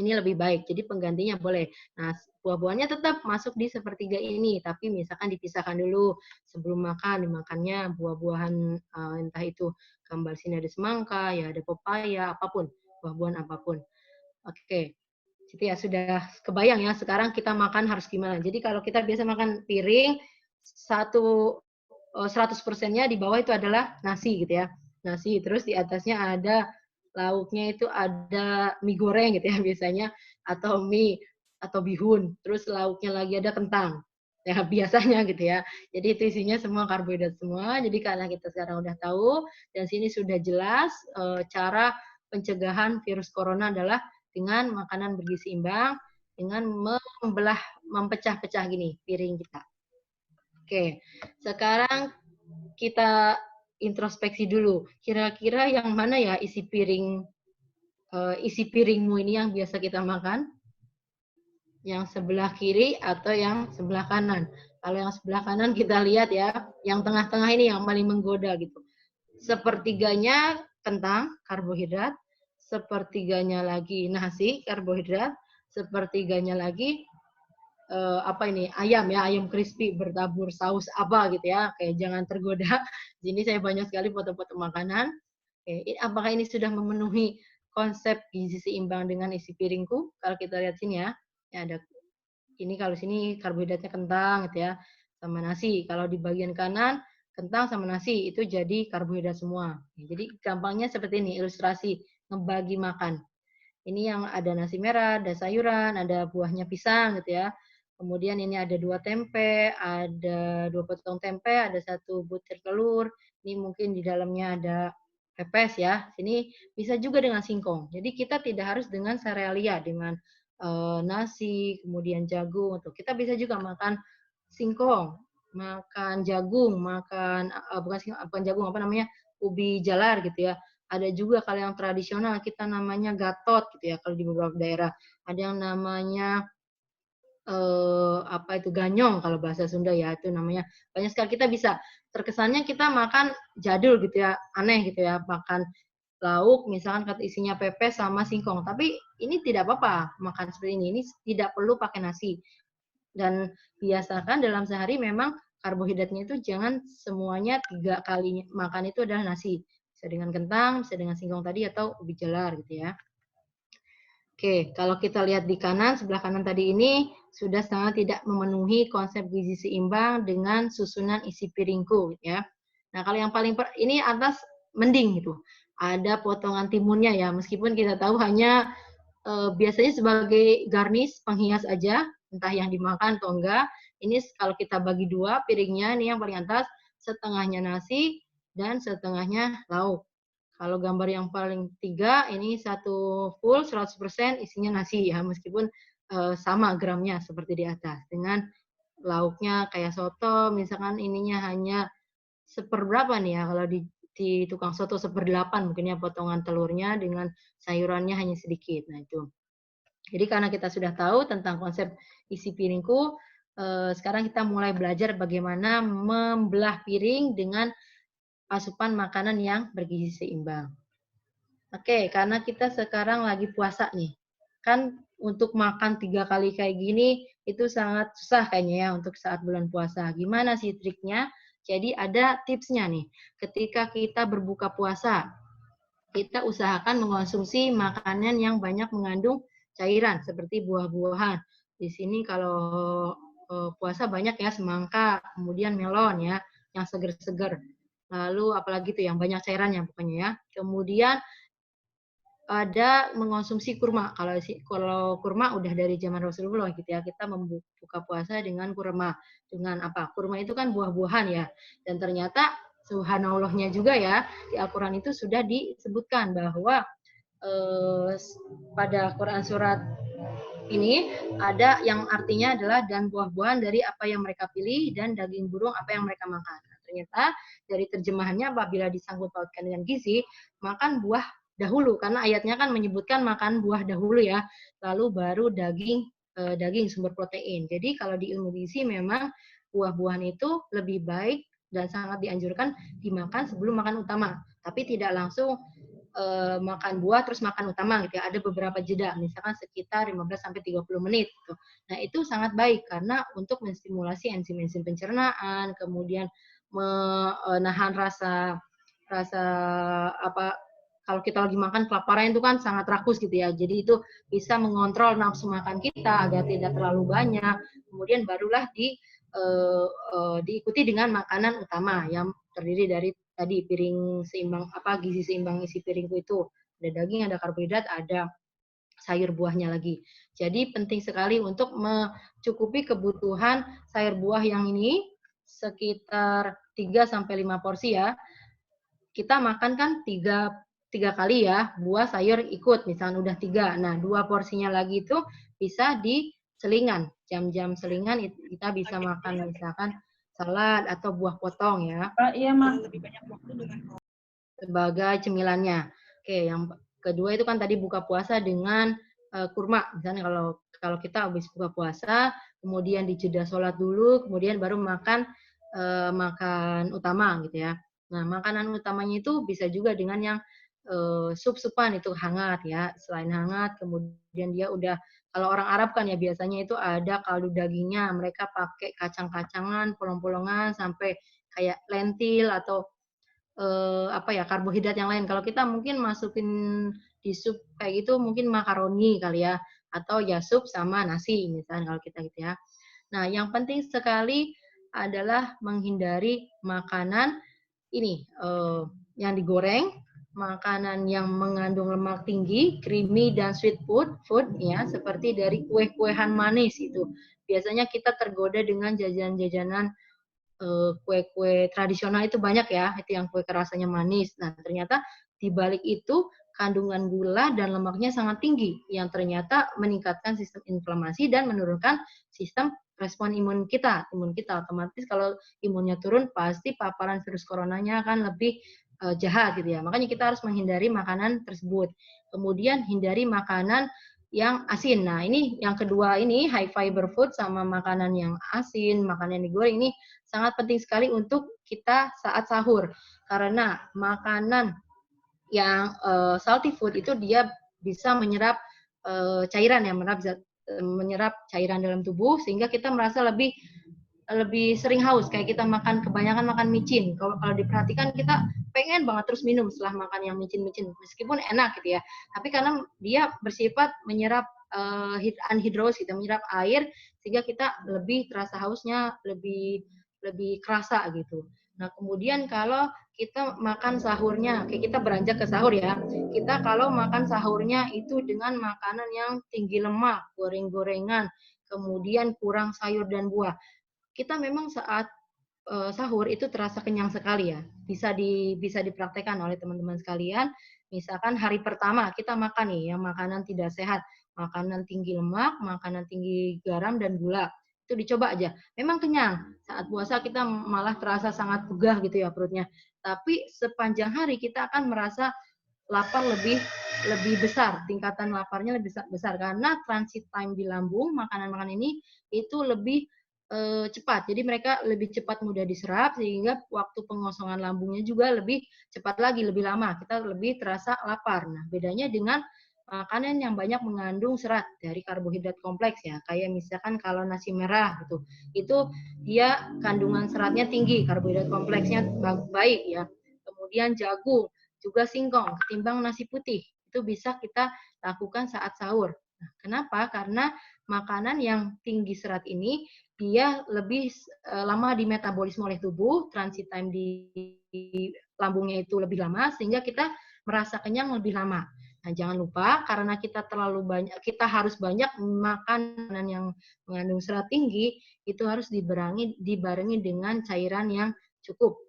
ini lebih baik. Jadi penggantinya boleh. Nah, buah-buahnya tetap masuk di sepertiga ini, tapi misalkan dipisahkan dulu sebelum makan, dimakannya buah-buahan entah itu gambar sini ada semangka, ya ada pepaya, apapun, buah-buahan apapun. Oke. Jadi ya sudah kebayang ya sekarang kita makan harus gimana. Jadi kalau kita biasa makan piring, 100%-nya di bawah itu adalah nasi gitu ya. Nasi, terus di atasnya ada lauknya, itu ada mie goreng gitu ya biasanya, atau mie atau bihun, terus lauknya lagi ada kentang. Ya biasanya gitu ya. Jadi itu isinya semua karbohidrat semua. Jadi karena kita sekarang udah tahu dan sini sudah jelas cara pencegahan virus corona adalah dengan makanan bergizi seimbang, dengan mempecah-pecah gini piring kita. Oke, sekarang kita introspeksi dulu. Kira-kira yang mana ya isi piringmu ini yang biasa kita makan? Yang sebelah kiri atau yang sebelah kanan? Kalau yang sebelah kanan kita lihat ya, yang tengah-tengah ini yang paling menggoda gitu. Sepertiganya kentang, karbohidrat, sepertiganya lagi nasi, karbohidrat, sepertiganya lagi apa ini, ayam ya, ayam crispy bertabur saus apa gitu ya, kayak jangan tergoda. Di sini saya banyak sekali foto-foto makanan. Oke, apakah ini sudah memenuhi konsep gizi seimbang dengan isi piringku? Kalau kita lihat sini ya, ya ada ini, kalau sini karbohidratnya kentang gitu ya, sama nasi. Kalau di bagian kanan kentang sama nasi itu jadi karbohidrat semua. Jadi gampangnya seperti ini ilustrasi ngebagi makan. Ini yang ada nasi merah, ada sayuran, ada buahnya pisang gitu ya. Kemudian ini ada 2 tempe, ada 2 potong tempe, ada 1 butir telur. Ini mungkin di dalamnya ada pepes ya. Sini bisa juga dengan singkong. Jadi kita tidak harus dengan serealia, dengan nasi, kemudian jagung. Tuh, kita bisa juga makan singkong, makan jagung, makan bukan jagung, apa namanya, ubi jalar gitu ya. Ada juga kalau yang tradisional kita namanya gatot gitu ya kalau di beberapa daerah. Ada yang namanya apa itu ganyong kalau bahasa Sunda ya itu namanya. Banyak sekali kita bisa terkesannya kita makan jadul gitu ya, aneh gitu ya, makan lauk misalkan kata isinya pepes sama singkong. Tapi ini tidak apa-apa makan seperti ini. Ini tidak perlu pakai nasi. Dan biasakan dalam sehari memang karbohidratnya itu jangan semuanya 3 kali makan itu adalah nasi. Bisa dengan kentang, bisa dengan singkong tadi atau ubi jalar gitu ya. Oke, kalau kita lihat di kanan, sebelah kanan tadi ini sudah sangat tidak memenuhi konsep gizi seimbang dengan susunan isi piringku ya. Nah, kalau yang paling ini atas mending gitu. Ada potongan timunnya ya, meskipun kita tahu hanya biasanya sebagai garnish penghias aja, entah yang dimakan atau enggak. Ini kalau kita bagi dua piringnya, ini yang paling atas setengahnya nasi dan setengahnya lauk. Kalau gambar yang paling 3, ini satu full 100% isinya nasi ya, meskipun sama gramnya seperti di atas. Dengan lauknya kayak soto, misalkan ininya hanya seperberapa nih ya, kalau di tukang soto 1/8 mungkin ya potongan telurnya dengan sayurannya hanya sedikit. Nah itu. Jadi karena kita sudah tahu tentang konsep isi piringku, sekarang kita mulai belajar bagaimana membelah piring dengan asupan makanan yang bergizi seimbang. Oke, karena kita sekarang lagi puasa nih. Kan untuk makan 3 kali kayak gini, itu sangat susah kayaknya ya untuk saat bulan puasa. Gimana sih triknya? Jadi ada tipsnya nih. Ketika kita berbuka puasa, kita usahakan mengonsumsi makanan yang banyak mengandung cairan seperti buah-buahan. Di sini kalau puasa banyak ya semangka, kemudian melon ya, yang seger-seger. Lalu apalagi tuh yang banyak cairannya pokoknya ya. Kemudian ada mengonsumsi kurma. Kalau kurma udah dari zaman Rasulullah gitu ya. Kita membuka puasa dengan kurma. Dengan apa? Kurma itu kan buah-buahan ya. Dan ternyata subhanallahnya juga ya, di Al-Qur'an itu sudah disebutkan bahwa pada Quran surat ini ada yang artinya adalah dan buah-buahan dari apa yang mereka pilih dan daging burung apa yang mereka makan. Nah, ternyata dari terjemahannya apabila disangkut pautkan dengan gizi, makan buah dahulu karena ayatnya kan menyebutkan makan buah dahulu ya, lalu baru daging sumber protein. Jadi kalau di ilmu gizi memang buah-buahan itu lebih baik dan sangat dianjurkan dimakan sebelum makan utama, tapi tidak langsung makan buah terus makan utama gitu ya. Ada beberapa jeda, misalkan sekitar 15 sampai 30 menit gitu. Nah, itu sangat baik karena untuk menstimulasi enzim-enzim pencernaan, kemudian menahan rasa apa kalau kita lagi makan kelaparan itu kan sangat rakus gitu ya. Jadi itu bisa mengontrol nafsu makan kita agar tidak terlalu banyak. Kemudian barulah diikuti dengan makanan utama yang terdiri dari tadi piring seimbang apa gizi seimbang isi piringku itu. Ada daging, ada karbohidrat, ada sayur buahnya lagi. Jadi penting sekali untuk mencukupi kebutuhan sayur buah yang ini sekitar 3 sampai 5 porsi ya. Kita makan kan 3 kali ya, buah sayur ikut, misalnya udah 3. Nah, 2 porsinya lagi itu bisa di selingan. Jam-jam selingan kita bisa makan misalkan salad atau buah potong ya. Iya, Ma. Sebagai cemilannya. Oke, yang kedua itu kan tadi buka puasa dengan kurma. Misalnya kalau kita habis buka puasa, kemudian dijeda sholat dulu, kemudian baru makan makan utama gitu ya. Nah, makanan utamanya itu bisa juga dengan yang sup-supan itu hangat ya. Selain hangat, kemudian dia udah kalau orang Arab kan ya biasanya itu ada kaldu dagingnya. Mereka pakai kacang-kacangan, polong-polongan sampai kayak lentil atau apa ya karbohidrat yang lain. Kalau kita mungkin masukin di sup kayak gitu mungkin makaroni kali ya atau ya sup sama nasi misalnya kalau kita gitu ya. Nah, yang penting sekali adalah menghindari makanan ini yang digoreng, makanan yang mengandung lemak tinggi, creamy dan sweet food ya seperti dari kue-kuehan manis itu. Biasanya kita tergoda dengan jajanan-jajanan kue-kue tradisional itu banyak ya, itu yang kue rasanya manis. Nah, ternyata di balik itu kandungan gula dan lemaknya sangat tinggi, yang ternyata meningkatkan sistem inflamasi dan menurunkan sistem respon imun kita. Imun kita otomatis kalau imunnya turun, pasti paparan virus coronanya akan lebih jahat gitu ya. Makanya kita harus menghindari makanan tersebut. Kemudian hindari makanan yang asin. Nah, ini yang kedua ini high fiber food sama makanan yang asin, makanan yang digoreng ini sangat penting sekali untuk kita saat sahur. Karena makanan yang salty food itu dia bisa menyerap cairan ya, menyerap cairan dalam tubuh sehingga kita merasa lebih sering haus, kayak kita kebanyakan makan micin. Kalau diperhatikan kita pengen banget terus minum setelah makan yang micin-micin, meskipun enak gitu ya. Tapi karena dia bersifat menyerap anhidrous gitu, menyerap air sehingga kita lebih terasa hausnya lebih kerasa gitu. Nah, kemudian kalau kita makan sahurnya, kayak kita beranjak ke sahur ya. Kita kalau makan sahurnya itu dengan makanan yang tinggi lemak, goreng-gorengan, kemudian kurang sayur dan buah, kita memang saat sahur itu terasa kenyang sekali ya. Bisa dipraktekkan oleh teman-teman sekalian. Misalkan hari pertama kita makan nih yang makanan tidak sehat, makanan tinggi lemak, makanan tinggi garam dan gula. Itu dicoba aja. Memang kenyang. Saat puasa kita malah terasa sangat begah gitu ya perutnya. Tapi sepanjang hari kita akan merasa lapar lebih besar, tingkatan laparnya lebih besar karena transit time di lambung makanan-makanan ini itu lebih cepat. Jadi mereka lebih cepat mudah diserap sehingga waktu pengosongan lambungnya juga lebih cepat lagi, lebih lama. Kita lebih terasa lapar. Nah, bedanya dengan makanan yang banyak mengandung serat dari karbohidrat kompleks ya. Kayak misalkan kalau nasi merah gitu. Itu dia kandungan seratnya tinggi, karbohidrat kompleksnya baik ya. Kemudian jagung, juga singkong ketimbang nasi putih. Itu bisa kita lakukan saat sahur. Nah, kenapa? Karena makanan yang tinggi serat ini dia lebih lama dimetabolisme oleh tubuh, transit time di lambungnya itu lebih lama sehingga kita merasa kenyang lebih lama. Nah, jangan lupa karena kita harus banyak makan yang mengandung serat tinggi, itu harus dibarengi dengan cairan yang cukup.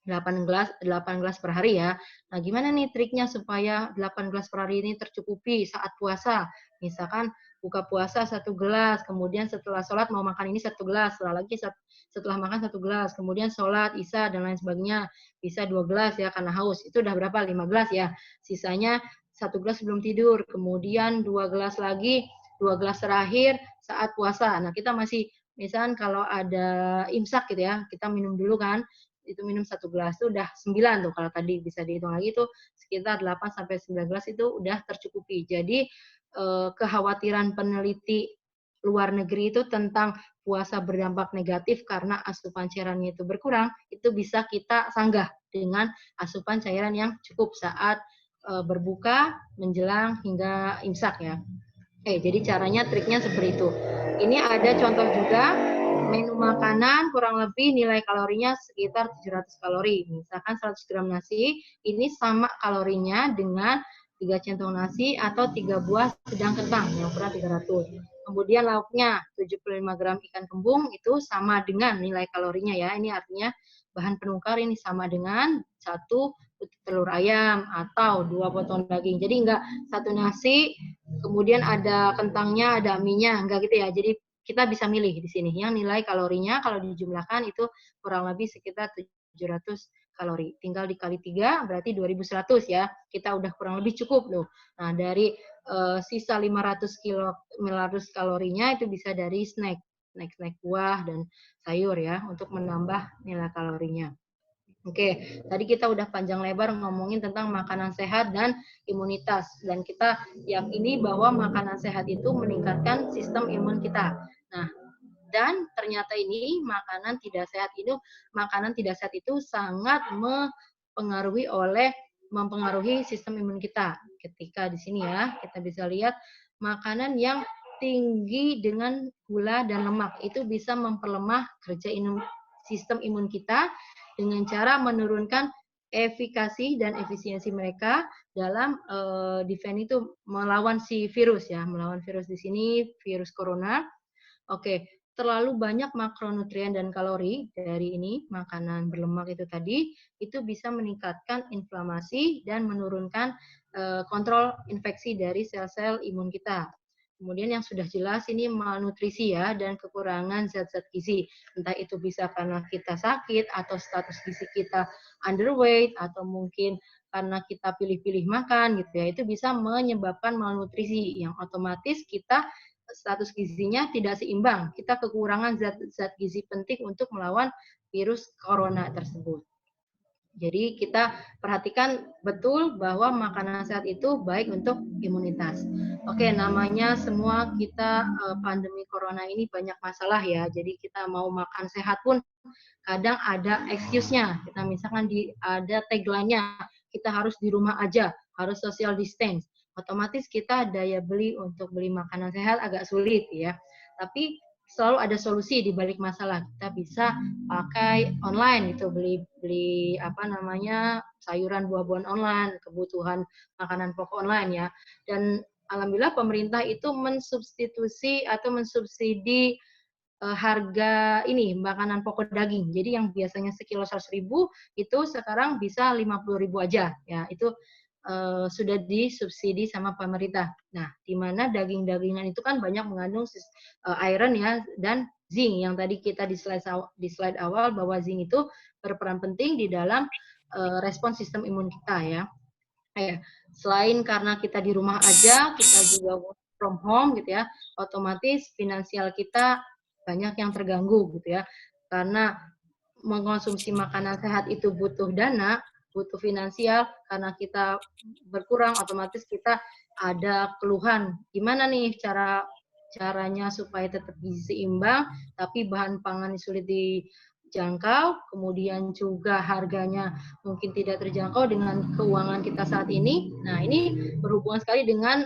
8 gelas per hari ya. Nah, gimana nih triknya supaya 8 gelas per hari ini tercukupi saat puasa? Misalkan buka puasa 1 gelas, kemudian setelah sholat mau makan ini 1 gelas, setelah makan 1 gelas, kemudian sholat, isya, dan lain sebagainya, bisa 2 gelas ya karena haus. Itu udah berapa? 5 gelas ya. Sisanya 1 gelas sebelum tidur, kemudian 2 gelas lagi, 2 gelas terakhir saat puasa. Nah, kita masih, misalkan kalau ada imsak gitu ya, kita minum dulu kan, itu minum 1 gelas itu udah 9 tuh kalau tadi bisa dihitung lagi tuh sekitar 8 sampai 9 gelas itu udah tercukupi. Jadi kekhawatiran peneliti luar negeri itu tentang puasa berdampak negatif karena asupan cairannya itu berkurang, itu bisa kita sanggah dengan asupan cairan yang cukup saat berbuka, menjelang hingga imsak ya. Jadi caranya triknya seperti itu. Ini ada contoh juga menu makanan kurang lebih nilai kalorinya sekitar 700 kalori. Misalkan 100 gram nasi, ini sama kalorinya dengan 3 centong nasi atau 3 buah sedang kentang yang ukuran 300. Kemudian lauknya 75 gram ikan kembung itu sama dengan nilai kalorinya ya. Ini artinya bahan penukar ini sama dengan 1 telur ayam atau 2 potong daging. Jadi enggak 1 nasi, kemudian ada kentangnya, ada mie-nya, enggak gitu ya. Jadi kita bisa milih di sini. Yang nilai kalorinya kalau dijumlahkan itu kurang lebih sekitar 700 kalori. Tinggal dikali 3 berarti 2100 ya. Kita udah kurang lebih cukup tuh. Nah, dari sisa 500 kalorinya itu bisa dari snack buah dan sayur ya untuk menambah nilai kalorinya. Oke, tadi kita udah panjang lebar ngomongin tentang makanan sehat dan imunitas. Dan kita yakini bahwa makanan sehat itu meningkatkan sistem imun kita. Nah, dan ternyata ini makanan tidak sehat itu sangat mempengaruhi sistem imun kita. Ketika di sini ya, kita bisa lihat makanan yang tinggi dengan gula dan lemak itu bisa memperlemah kerja sistem imun kita dengan cara menurunkan efikasi dan efisiensi mereka dalam defense itu melawan si virus ya, melawan virus di sini virus corona. Oke, terlalu banyak makronutrien dan kalori dari ini makanan berlemak itu tadi itu bisa meningkatkan inflamasi dan menurunkan kontrol infeksi dari sel-sel imun kita. Kemudian yang sudah jelas ini malnutrisi ya dan kekurangan zat-zat gizi. Entah itu bisa karena kita sakit atau status gizi kita underweight atau mungkin karena kita pilih-pilih makan gitu ya. Itu bisa menyebabkan malnutrisi yang otomatis kita status gizinya tidak seimbang. Kita kekurangan zat-zat gizi penting untuk melawan virus corona tersebut. Jadi kita perhatikan betul bahwa makanan sehat itu baik untuk imunitas. Oke, namanya semua kita pandemi corona ini banyak masalah ya. Jadi kita mau makan sehat pun kadang ada excuse-nya. Kita misalkan ada tagline-nya, kita harus di rumah aja, harus social distance. Otomatis kita daya beli untuk beli makanan sehat agak sulit ya. Tapi selalu ada solusi di balik masalah. Kita bisa pakai online gitu, beli sayuran buah-buahan online, kebutuhan makanan pokok online ya. Dan alhamdulillah pemerintah itu mensubstitusi atau mensubsidi harga ini makanan pokok daging. Jadi yang biasanya sekilo 100.000 itu sekarang bisa 50.000 aja ya. Itu sudah disubsidi sama pemerintah. Nah, di mana daging-dagingan itu kan banyak mengandung iron ya dan zinc yang tadi kita di slide awal bahwa zinc itu berperan penting di dalam respon sistem imun kita ya. Selain karena kita di rumah aja, kita juga work from home gitu ya, otomatis finansial kita banyak yang terganggu gitu ya. Karena mengkonsumsi makanan sehat itu butuh dana, butuh finansial, karena kita berkurang, otomatis kita ada keluhan. Gimana nih caranya supaya tetap gizi seimbang, tapi bahan pangan sulit dijangkau, kemudian juga harganya mungkin tidak terjangkau dengan keuangan kita saat ini. Nah, ini berhubungan sekali dengan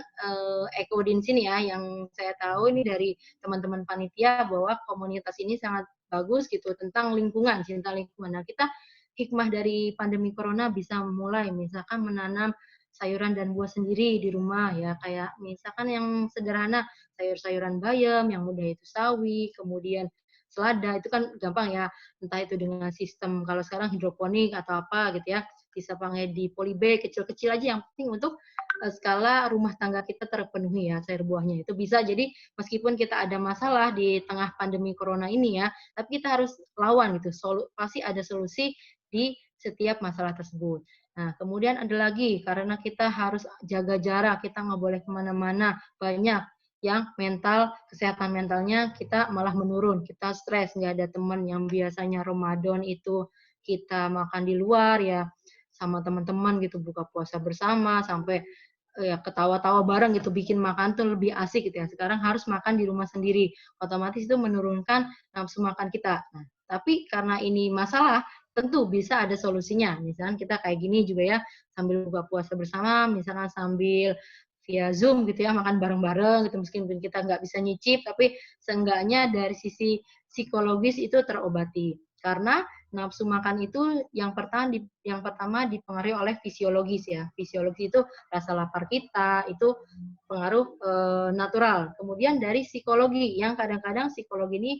Ekodin sini ya, yang saya tahu ini dari teman-teman panitia bahwa komunitas ini sangat bagus gitu tentang lingkungan, cinta lingkungan. Nah, kita hikmah dari pandemi corona bisa mulai misalkan menanam sayuran dan buah sendiri di rumah ya, kayak misalkan yang sederhana sayur-sayuran bayam, yang mudah itu sawi, kemudian selada, itu kan gampang ya, entah itu dengan sistem kalau sekarang hidroponik atau apa gitu ya, bisa pakai di polybag kecil-kecil aja, yang penting untuk skala rumah tangga kita terpenuhi ya sayur buahnya. Itu bisa, jadi meskipun kita ada masalah di tengah pandemi corona ini ya, tapi kita harus lawan gitu, pasti ada solusi di setiap masalah tersebut. Nah, kemudian ada lagi, karena kita harus jaga jarak, kita nggak boleh kemana-mana, banyak yang kesehatan mentalnya kita malah menurun, kita stres, nggak ada teman yang biasanya Ramadan itu kita makan di luar ya, sama teman-teman gitu, buka puasa bersama, sampai ya ketawa-tawa bareng gitu, bikin makan tuh lebih asik gitu ya. Sekarang harus makan di rumah sendiri, otomatis itu menurunkan nafsu makan kita. Nah, tapi karena ini masalah, tentu bisa ada solusinya. Misalkan kita kayak gini juga ya, sambil buka puasa bersama, misalkan sambil via Zoom gitu ya, makan bareng-bareng gitu, meskipun kita nggak bisa nyicip, tapi seenggaknya dari sisi psikologis itu terobati. Karena nafsu makan itu yang pertama dipengaruhi oleh fisiologis ya. Fisiologis itu rasa lapar kita, itu pengaruh natural. Kemudian dari psikologi, yang kadang-kadang psikologi ini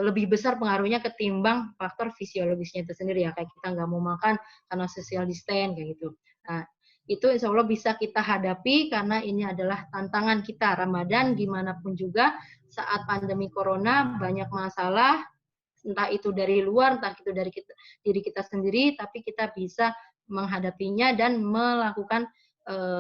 lebih besar pengaruhnya ketimbang faktor fisiologisnya itu sendiri ya, kayak kita nggak mau makan karena social distance kayak gitu. Nah, itu insya Allah bisa kita hadapi karena ini adalah tantangan kita Ramadan, gimana pun juga saat pandemi corona banyak masalah, entah itu dari luar, entah itu dari diri kita sendiri, tapi kita bisa menghadapinya dan melakukan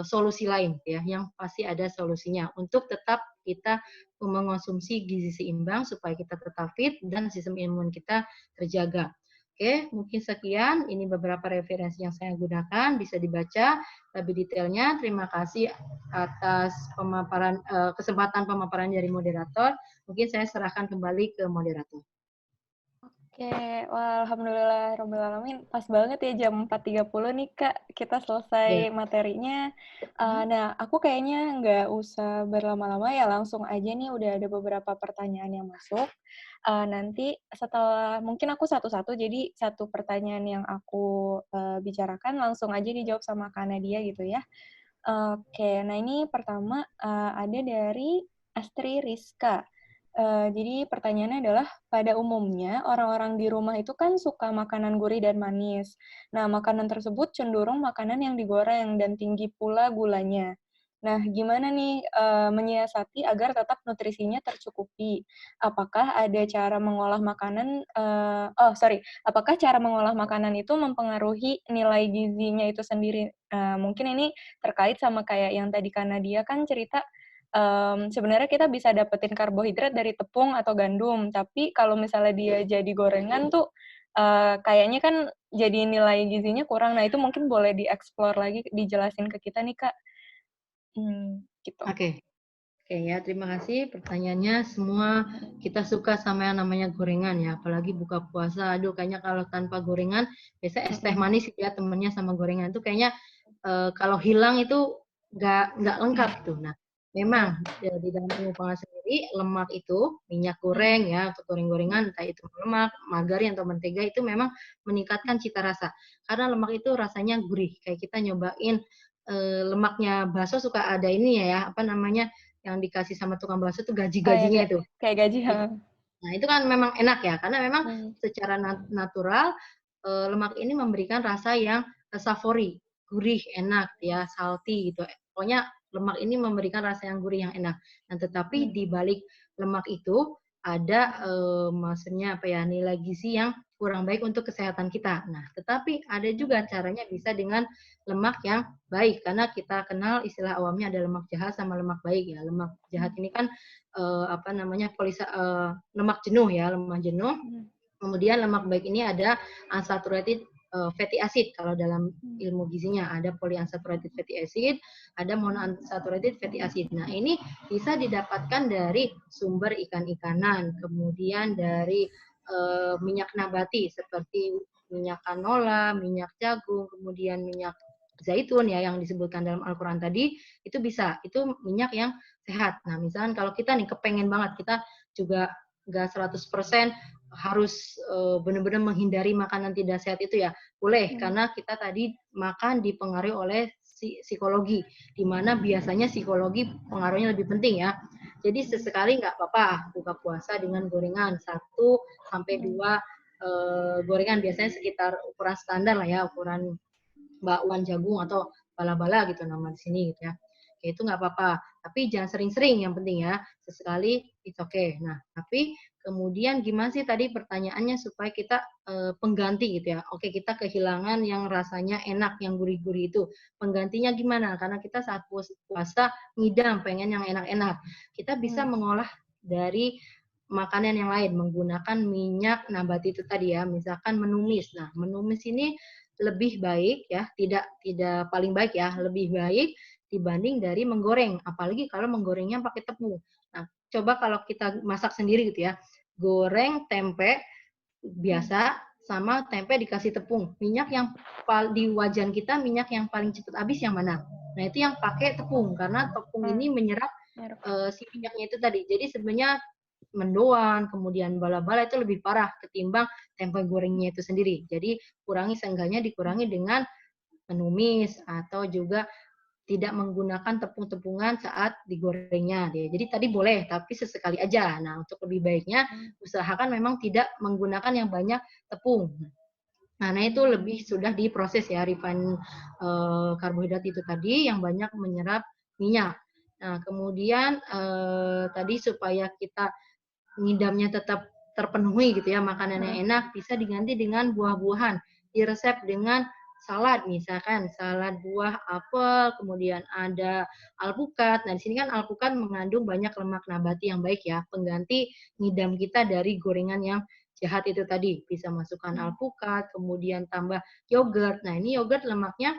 solusi lain ya, yang pasti ada solusinya untuk tetap kita mengonsumsi gizi seimbang supaya kita tetap fit dan sistem imun kita terjaga. Oke, mungkin sekian. Ini beberapa referensi yang saya gunakan, bisa dibaca lebih detailnya. Terima kasih atas kesempatan pemaparan dari moderator. Mungkin saya serahkan kembali ke moderator. Oke, wah, alhamdulillah Rabbil Alamin. Pas banget ya jam 4.30 nih Kak, kita selesai materinya. Nah, aku kayaknya nggak usah berlama-lama ya, langsung aja nih udah ada beberapa pertanyaan yang masuk. Nanti setelah, mungkin aku satu-satu, jadi satu pertanyaan yang aku bicarakan langsung aja dijawab sama Kak Nadia gitu ya. Oke, nah ini pertama ada dari Astri Rizka. Jadi pertanyaannya adalah, pada umumnya orang-orang di rumah itu kan suka makanan gurih dan manis. Nah, makanan tersebut cenderung makanan yang digoreng dan tinggi pula gulanya. Nah, gimana nih menyiasati agar tetap nutrisinya tercukupi? Apakah ada cara mengolah makanan? Apakah cara mengolah makanan itu mempengaruhi nilai gizinya itu sendiri? Mungkin ini terkait sama kayak yang tadi Kak Nadia kan cerita. Sebenarnya kita bisa dapetin karbohidrat dari tepung atau gandum, tapi kalau misalnya dia jadi gorengan tuh kayaknya kan jadi nilai gizinya kurang. Nah, itu mungkin boleh dieksplor lagi, dijelasin ke kita nih, Kak. Gitu. Oke. Oke ya, terima kasih pertanyaannya. Semua kita suka sama yang namanya gorengan ya, apalagi buka puasa. Aduh, kayaknya kalau tanpa gorengan, biasa es teh manis gitu ya temennya sama gorengan itu kayaknya kalau hilang itu nggak lengkap tuh. Nah, memang di dalam ilmu pengetahuan sendiri lemak itu minyak goreng ya atau goreng-gorengan entah itu lemak, margarin atau mentega itu memang meningkatkan cita rasa. Karena lemak itu rasanya gurih. Kayak kita nyobain lemaknya bakso suka ada ini ya, apa namanya? Yang dikasih sama tukang bakso tuh Oh ya, gaji-gajinya itu. kayak gaji, Nah, itu kan memang enak ya, karena memang secara natural lemak ini memberikan rasa yang savory, gurih, enak ya, salty gitu. Pokoknya lemak ini memberikan rasa yang gurih yang enak. Nah, tetapi di balik lemak itu ada maksudnya apa ya, nilai gizi yang kurang baik untuk kesehatan kita. Nah, tetapi ada juga caranya bisa dengan lemak yang baik karena kita kenal istilah awamnya ada lemak jahat sama lemak baik ya. Lemak jahat ini kan lemak jenuh ya, lemak jenuh. Kemudian lemak baik ini ada unsaturated fatty acid kalau dalam ilmu gizinya ada polyunsaturated fatty acid, ada monounsaturated fatty acid. Nah, ini bisa didapatkan dari sumber ikan-ikanan, kemudian dari minyak nabati seperti minyak canola, minyak jagung, kemudian minyak zaitun ya yang disebutkan dalam Al-Qur'an tadi, itu bisa. Itu minyak yang sehat. Nah, misalkan kalau kita nih kepengen banget, kita juga nggak 100% harus benar-benar menghindari makanan tidak sehat itu ya. Boleh, karena kita tadi makan dipengaruhi oleh psikologi, di mana biasanya psikologi pengaruhnya lebih penting ya. Jadi sesekali nggak apa-apa buka puasa dengan gorengan 1 sampai 2 gorengan, biasanya sekitar ukuran standar lah ya, ukuran bakwan jagung atau bala-bala gitu nama di sini gitu ya. Kayak itu nggak apa-apa, tapi jangan sering-sering yang penting ya. Sesekali it's okay. Nah, tapi kemudian gimana sih tadi pertanyaannya supaya kita pengganti gitu ya. Oke, kita kehilangan yang rasanya enak, yang gurih-gurih itu. Penggantinya gimana? Karena kita saat puasa ngidam, pengen yang enak-enak. Kita bisa mengolah dari makanan yang lain menggunakan minyak nabati itu tadi ya, misalkan menumis. Nah, menumis ini lebih baik ya, tidak paling baik ya, lebih baik dibanding dari menggoreng, apalagi kalau menggorengnya pakai tepung. Nah, coba kalau kita masak sendiri gitu ya, goreng tempe biasa sama tempe dikasih tepung. Minyak yang di wajan kita, minyak yang paling cepat habis yang mana? Nah, itu yang pakai tepung karena tepung ini menyerap si minyaknya itu tadi. Jadi sebenarnya mendoan, kemudian bala-bala itu lebih parah ketimbang tempe gorengnya itu sendiri. Jadi seenggaknya dikurangi dengan menumis atau juga tidak menggunakan tepung-tepungan saat digorengnya. Jadi tadi boleh, tapi sesekali aja. Nah, untuk lebih baiknya usahakan memang tidak menggunakan yang banyak tepung. Nah, itu lebih sudah diproses ya, refined karbohidrat itu tadi yang banyak menyerap minyak. Nah, kemudian tadi supaya kita ngidamnya tetap terpenuhi gitu ya, makanan yang enak bisa diganti dengan buah-buahan. Diresep dengan salad misalkan, salad buah apel, kemudian ada alpukat. Nah, di sini kan alpukat mengandung banyak lemak nabati yang baik ya, pengganti ngidam kita dari gorengan yang jahat itu tadi. Bisa masukkan alpukat, kemudian tambah yogurt. Nah, ini yogurt lemaknya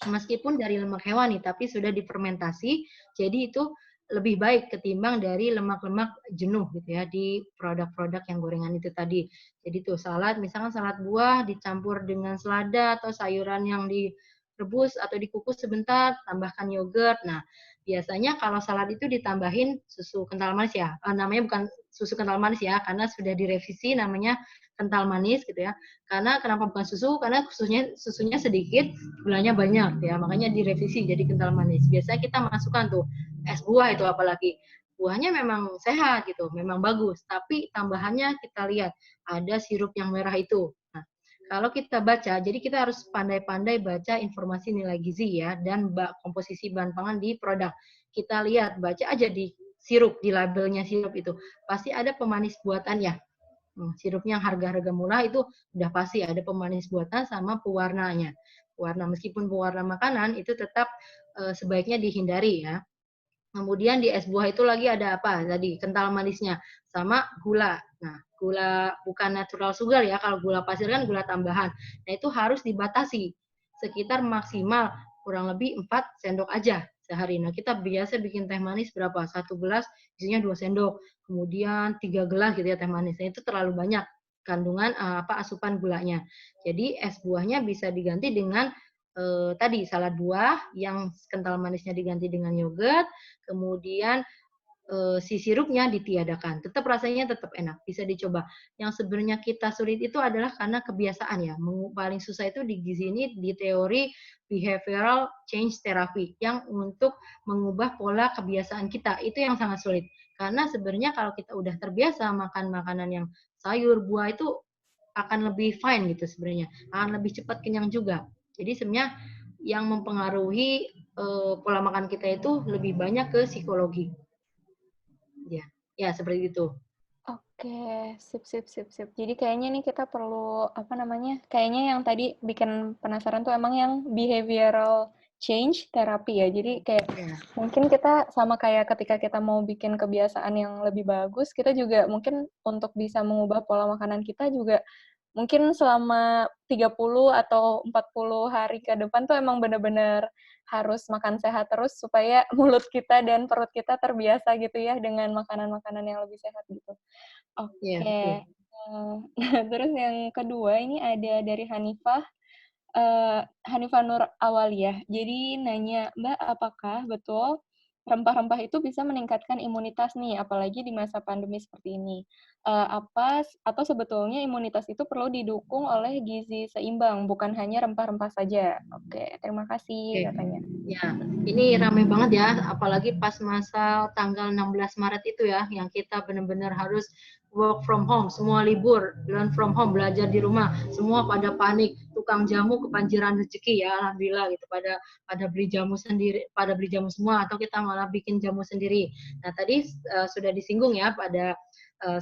meskipun dari lemak hewani tapi sudah difermentasi, jadi itu lebih baik ketimbang dari lemak-lemak jenuh gitu ya di produk-produk yang gorengan itu tadi. Jadi tuh salad, misalkan salad buah dicampur dengan selada atau sayuran yang direbus atau dikukus sebentar, tambahkan yogurt. Nah, biasanya kalau salad itu ditambahin susu kental manis ya. Namanya bukan susu kental manis ya, karena sudah direvisi namanya kental manis gitu ya. Karena kenapa bukan susu? Karena susunya sedikit, gulanya banyak ya, makanya direvisi jadi kental manis. Biasanya kita masukkan tuh es buah itu apalagi. Buahnya memang sehat gitu, memang bagus, tapi tambahannya kita lihat ada sirup yang merah itu. Nah, Kalau kita baca, jadi kita harus pandai-pandai baca informasi nilai gizi ya, dan komposisi bahan pangan di produk. Kita lihat, baca aja di sirup, di labelnya sirup itu. Pasti ada pemanis buatannya. Sirupnya yang harga-harga murah itu udah pasti ada pemanis buatan sama pewarnanya. Meskipun pewarna makanan itu tetap sebaiknya dihindari ya. Kemudian di es buah itu lagi ada apa? Tadi kental manisnya sama gula. Nah, gula bukan natural sugar ya. Kalau gula pasir kan gula tambahan. Nah, itu harus dibatasi. Sekitar maksimal kurang lebih 4 sendok aja sehari. Nah, kita biasa bikin teh manis berapa? 1 gelas isinya 2 sendok. Kemudian 3 gelas gitu ya teh manis. Nah, itu terlalu banyak kandungan asupan gulanya. Jadi es buahnya bisa diganti dengan tadi salad buah yang kental manisnya diganti dengan yogurt, kemudian si sirupnya ditiadakan. Tetap rasanya tetap enak, bisa dicoba. Yang sebenarnya kita sulit itu adalah karena kebiasaan ya. Paling susah itu di gizi ini di teori behavioral change therapy yang untuk mengubah pola kebiasaan kita. Itu yang sangat sulit. Karena sebenarnya kalau kita udah terbiasa makan makanan yang sayur, buah itu akan lebih fine gitu sebenarnya. Akan lebih cepat kenyang juga. Jadi sebenarnya yang mempengaruhi pola makan kita itu lebih banyak ke psikologi. Ya, ya seperti itu. Oke, sip, sip, sip, sip. Jadi kayaknya nih kita perlu, apa namanya, kayaknya yang tadi bikin penasaran tuh emang yang behavioral change therapy ya. Jadi kayak Ya. mungkin kita sama kayak ketika kita mau bikin kebiasaan yang lebih bagus, kita juga mungkin untuk bisa mengubah pola makanan kita juga mungkin selama 30 atau 40 hari ke depan tuh emang bener-bener harus makan sehat terus supaya mulut kita dan perut kita terbiasa gitu ya dengan makanan-makanan yang lebih sehat gitu. Iya, betul. Oke, nah terus yang kedua ini ada dari Hanifah, Hanifah Nur Awaliyah. Jadi nanya, "Mbak, apakah betul rempah-rempah itu bisa meningkatkan imunitas nih, apalagi di masa pandemi seperti ini? Atau sebetulnya imunitas itu perlu didukung oleh gizi seimbang, bukan hanya rempah-rempah saja?" Oke, terima kasih Oke. katanya. Ya, ini ramai banget ya, apalagi pas masa tanggal 16 Maret itu ya, yang kita benar-benar harus work from home, semua libur, learn from home, belajar di rumah, semua pada panik, tukang jamu kebanjiran rezeki ya, alhamdulillah gitu, pada beli jamu sendiri, pada beli jamu semua, atau kita malah bikin jamu sendiri. Nah, tadi sudah disinggung ya pada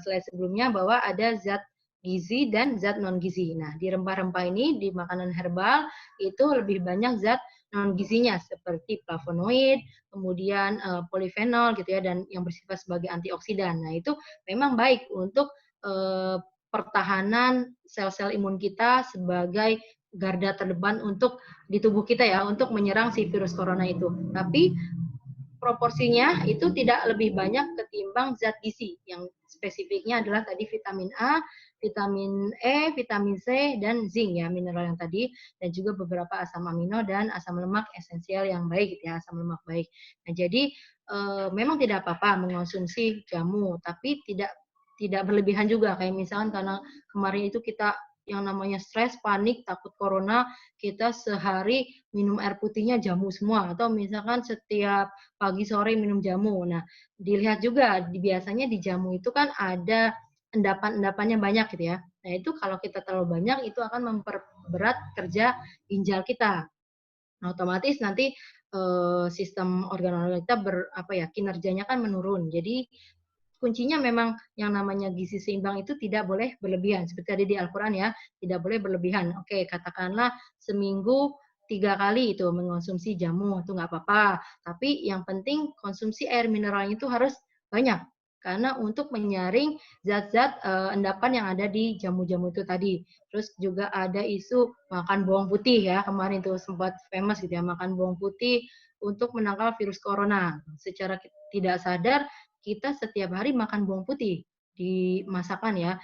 slide sebelumnya bahwa ada zat gizi dan zat non gizi. Nah, di rempah-rempah ini, di makanan herbal itu lebih banyak zat non gizinya seperti flavonoid, kemudian polifenol gitu ya, dan yang bersifat sebagai antioksidan. Nah, itu memang baik untuk pertahanan sel-sel imun kita sebagai garda terdepan untuk di tubuh kita ya, untuk menyerang si virus corona itu. Tapi proporsinya itu tidak lebih banyak ketimbang zat gizi yang spesifiknya adalah tadi vitamin A, vitamin E, vitamin C, dan zinc ya, mineral yang tadi, dan juga beberapa asam amino dan asam lemak esensial yang baik ya, asam lemak baik. Nah, jadi memang tidak apa-apa mengonsumsi jamu, tapi tidak berlebihan juga, kayak misalkan karena kemarin itu kita yang namanya stres, panik, takut corona, kita sehari minum air putihnya jamu semua, atau misalkan setiap pagi sore minum jamu. Nah, dilihat juga biasanya di jamu itu kan ada endapan-endapannya banyak gitu ya. Nah, itu kalau kita terlalu banyak itu akan memperberat kerja ginjal kita. Nah, otomatis nanti sistem organ-organ kita kinerjanya kan menurun. Jadi kuncinya memang yang namanya gizi seimbang itu tidak boleh berlebihan. Seperti tadi di Al-Quran ya, tidak boleh berlebihan. Oke, katakanlah seminggu 3 kali itu mengonsumsi jamu, itu nggak apa-apa. Tapi yang penting konsumsi air mineralnya itu harus banyak. Karena untuk menyaring zat-zat endapan yang ada di jamu-jamu itu tadi. Terus juga ada isu makan bawang putih ya, kemarin itu sempat famous gitu ya, makan bawang putih untuk menangkal virus corona. Secara tidak sadar kita setiap hari makan bawang putih di masakan ya.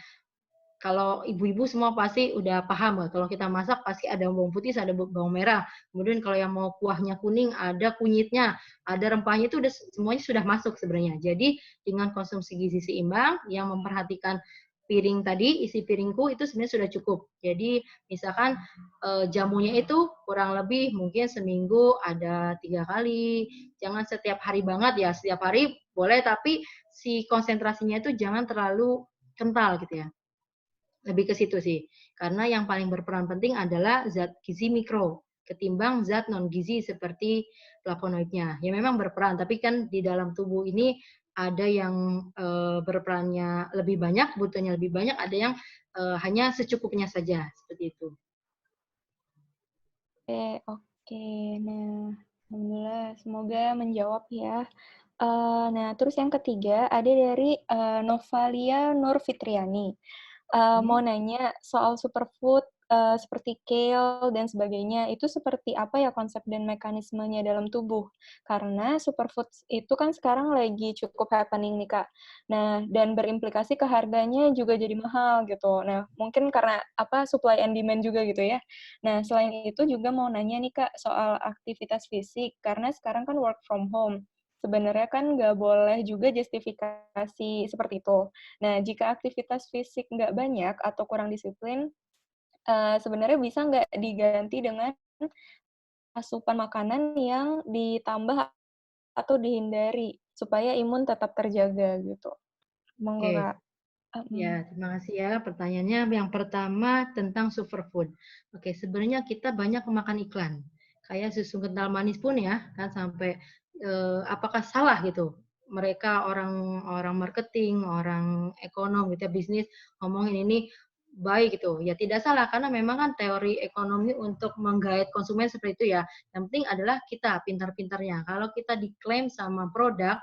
Kalau ibu-ibu semua pasti udah paham, kalau kita masak pasti ada bawang putih, ada bawang merah. Kemudian kalau yang mau kuahnya kuning, ada kunyitnya, ada rempahnya, itu udah semuanya sudah masuk sebenarnya. Jadi dengan konsumsi gizi seimbang yang memperhatikan piring tadi, isi piringku itu sebenarnya sudah cukup. Jadi misalkan jamunya itu kurang lebih mungkin seminggu ada 3 kali. Jangan setiap hari banget ya, setiap hari boleh, tapi si konsentrasinya itu jangan terlalu kental gitu ya. Lebih ke situ sih. Karena yang paling berperan penting adalah zat gizi mikro ketimbang zat non gizi seperti flavonoidnya. Ya memang berperan, tapi kan di dalam tubuh ini ada yang berperannya lebih banyak, butuhnya lebih banyak, ada yang hanya secukupnya saja seperti itu. Oke. Nah, alhamdulillah semoga menjawab ya. Nah, terus yang ketiga ada dari Novalia Nur Fitriani. Mau nanya soal superfood seperti kale dan sebagainya, itu seperti apa ya konsep dan mekanismenya dalam tubuh? Karena superfood itu kan sekarang lagi cukup happening nih, Kak. Nah, dan berimplikasi ke harganya juga jadi mahal gitu. Nah, mungkin karena apa supply and demand juga gitu ya. Nah, selain itu juga mau nanya nih, Kak, soal aktivitas fisik. Karena sekarang kan work from home. Sebenarnya kan nggak boleh juga justifikasi seperti itu. Nah, jika aktivitas fisik nggak banyak atau kurang disiplin, sebenarnya bisa nggak diganti dengan asupan makanan yang ditambah atau dihindari supaya imun tetap terjaga gitu? Monggo, Oke. Kak. Ya, terima kasih ya pertanyaannya. Yang pertama tentang superfood. Oke, sebenarnya kita banyak memakan iklan. Kayak susu kental manis pun ya, kan sampai apakah salah gitu? Mereka orang marketing, orang ekonom gitu ya, bisnis ngomongin ini baik gitu. Ya tidak salah karena memang kan teori ekonomi untuk menggait konsumen seperti itu ya. Yang penting adalah kita pintar-pintarnya. Kalau kita diklaim sama produk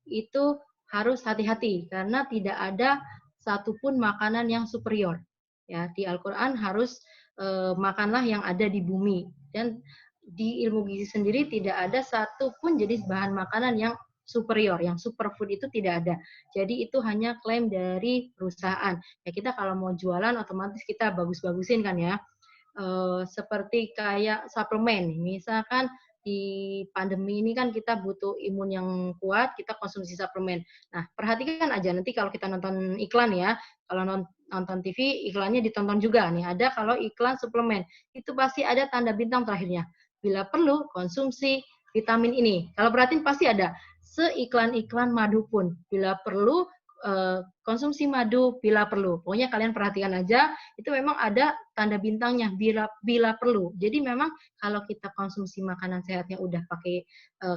itu harus hati-hati karena tidak ada satupun makanan yang superior. Ya, di Al-Qur'an harus makanlah yang ada di bumi dan di ilmu gizi sendiri tidak ada satupun jenis bahan makanan yang superior, yang superfood itu tidak ada. Jadi itu hanya klaim dari perusahaan. Ya kita kalau mau jualan otomatis kita bagus-bagusin kan ya. Seperti kayak suplemen. Misalkan di pandemi ini kan kita butuh imun yang kuat, kita konsumsi suplemen. Nah, perhatikan aja nanti kalau kita nonton iklan ya, kalau nonton TV iklannya ditonton juga nih. Ada kalau iklan suplemen, itu pasti ada tanda bintang terakhirnya. Bila perlu konsumsi vitamin ini. Kalau perhatiin pasti ada. Seiklan-iklan madu pun, bila perlu konsumsi madu bila perlu. Pokoknya kalian perhatikan aja, itu memang ada tanda bintangnya bila perlu. Jadi memang kalau kita konsumsi makanan sehat yang udah pakai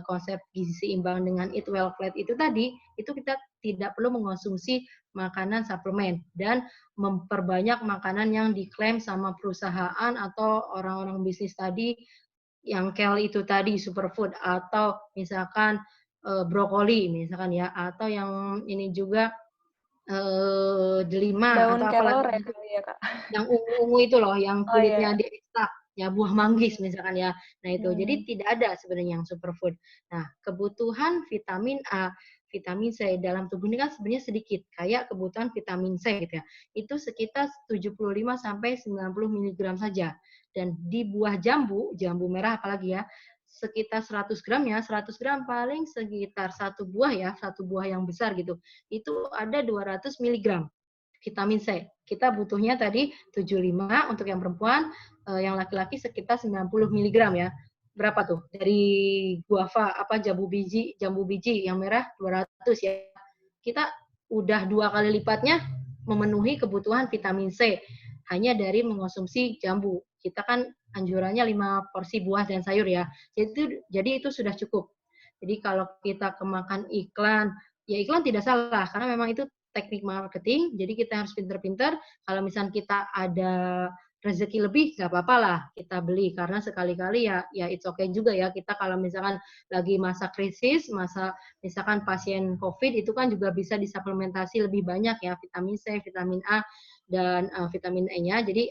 konsep gizi seimbang dengan eat well flat itu tadi, itu kita tidak perlu mengonsumsi makanan suplemen dan memperbanyak makanan yang diklaim sama perusahaan atau orang-orang bisnis tadi yang kale itu tadi superfood atau misalkan brokoli misalkan ya atau yang ini juga delima Daun atau kelor apalagi ya kali ya, Kak? yang ungu-ungu itu loh, yang Oh, kulitnya iya. diekstrak, ya buah manggis misalkan ya. Nah itu, jadi Hmm. tidak ada sebenarnya yang superfood. Nah kebutuhan vitamin A, vitamin C dalam tubuh ini kan sebenarnya sedikit, kayak kebutuhan vitamin C gitu ya. Itu sekitar 75 sampai 90 mg saja. Dan di buah jambu, jambu merah apalagi ya, sekitar 100 gram ya, 100 gram paling sekitar satu buah ya, satu buah yang besar gitu. Itu ada 200 mg vitamin C. Kita butuhnya tadi 75 untuk yang perempuan, yang laki-laki sekitar 90 mg ya. Berapa tuh? Dari guava apa jambu biji yang merah 200 ya. Kita udah 2 kali lipatnya memenuhi kebutuhan vitamin C hanya dari mengonsumsi jambu. Kita kan anjurannya 5 porsi buah dan sayur ya. Jadi itu sudah cukup. Jadi kalau kita kemakan iklan, ya iklan tidak salah karena memang itu teknik marketing, jadi kita harus pinter-pinter. Kalau misalnya kita ada rezeki lebih, nggak apa-apa lah kita beli. Karena sekali-kali ya it's okay juga ya. Kita kalau misalkan lagi masa krisis, masa misalkan pasien COVID, itu kan juga bisa disuplementasi lebih banyak ya, vitamin C, vitamin A, dan vitamin E-nya. Jadi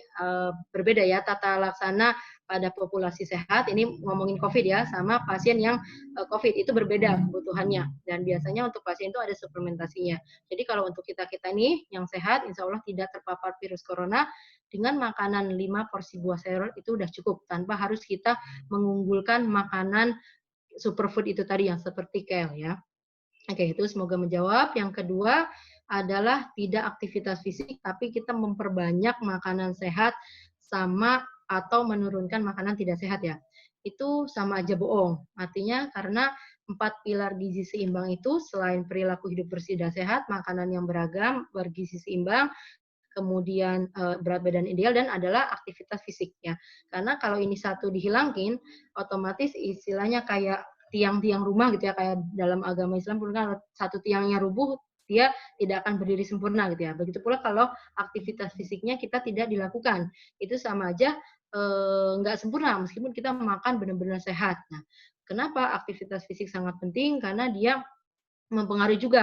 berbeda ya tata laksana pada populasi sehat, ini ngomongin COVID ya, sama pasien yang COVID, itu berbeda kebutuhannya. Dan biasanya untuk pasien itu ada suplementasinya. Jadi kalau untuk kita-kita nih yang sehat, insya Allah tidak terpapar virus corona, dengan makanan 5 porsi buah sayur itu udah cukup, tanpa harus kita mengunggulkan makanan superfood itu tadi yang seperti kale ya. Oke, itu semoga menjawab. Yang kedua adalah tidak aktivitas fisik, tapi kita memperbanyak makanan sehat sama atau menurunkan makanan tidak sehat ya. Itu sama aja bohong. Artinya karena 4 pilar gizi seimbang itu selain perilaku hidup bersih dan sehat, makanan yang beragam, bergizi seimbang, kemudian berat badan ideal, dan adalah aktivitas fisik ya. Karena kalau ini satu dihilangin, otomatis istilahnya kayak tiang-tiang rumah gitu ya, kayak dalam agama Islam pun kan satu tiangnya rubuh, dia tidak akan berdiri sempurna gitu ya. Begitu pula kalau aktivitas fisiknya kita tidak dilakukan, itu sama aja nggak sempurna meskipun kita makan benar-benar sehat. Nah, kenapa aktivitas fisik sangat penting? Karena dia mempengaruhi juga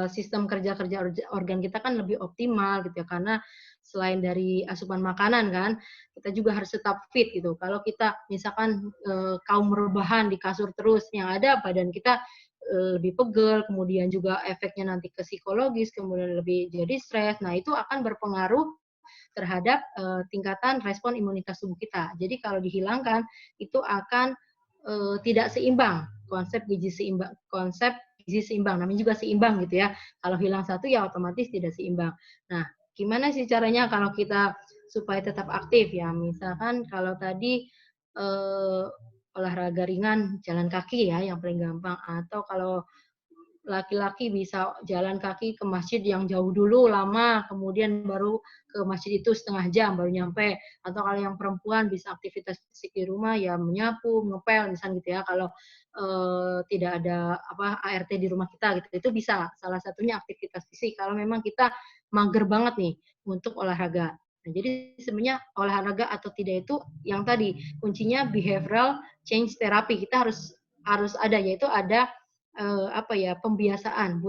sistem kerja-kerja organ kita kan lebih optimal gitu ya, karena selain dari asupan makanan kan, kita juga harus tetap fit gitu. Kalau kita misalkan kaum rebahan di kasur terus, yang ada badan kita lebih pegel, kemudian juga efeknya nanti ke psikologis, kemudian lebih jadi stres. Nah, itu akan berpengaruh terhadap tingkatan respon imunitas tubuh kita. Jadi kalau dihilangkan itu akan tidak seimbang konsep gizi seimbang, namanya juga seimbang gitu ya. Kalau hilang satu ya otomatis tidak seimbang. Nah, gimana sih caranya kalau kita supaya tetap aktif ya? Misalkan kalau tadi olahraga ringan, jalan kaki ya yang paling gampang. Atau kalau laki-laki bisa jalan kaki ke masjid yang jauh dulu lama, kemudian baru ke masjid itu setengah jam baru nyampe. Atau kalau yang perempuan bisa aktivitas fisik di rumah ya menyapu, ngepel misalnya gitu ya. Kalau tidak ada ART di rumah kita gitu, itu bisa salah satunya aktivitas fisik. Kalau memang kita mager banget nih untuk olahraga. Nah, jadi sebenarnya olahraga atau tidak itu yang tadi kuncinya behavioral change therapy. Kita harus ada, yaitu ada pembiasaan,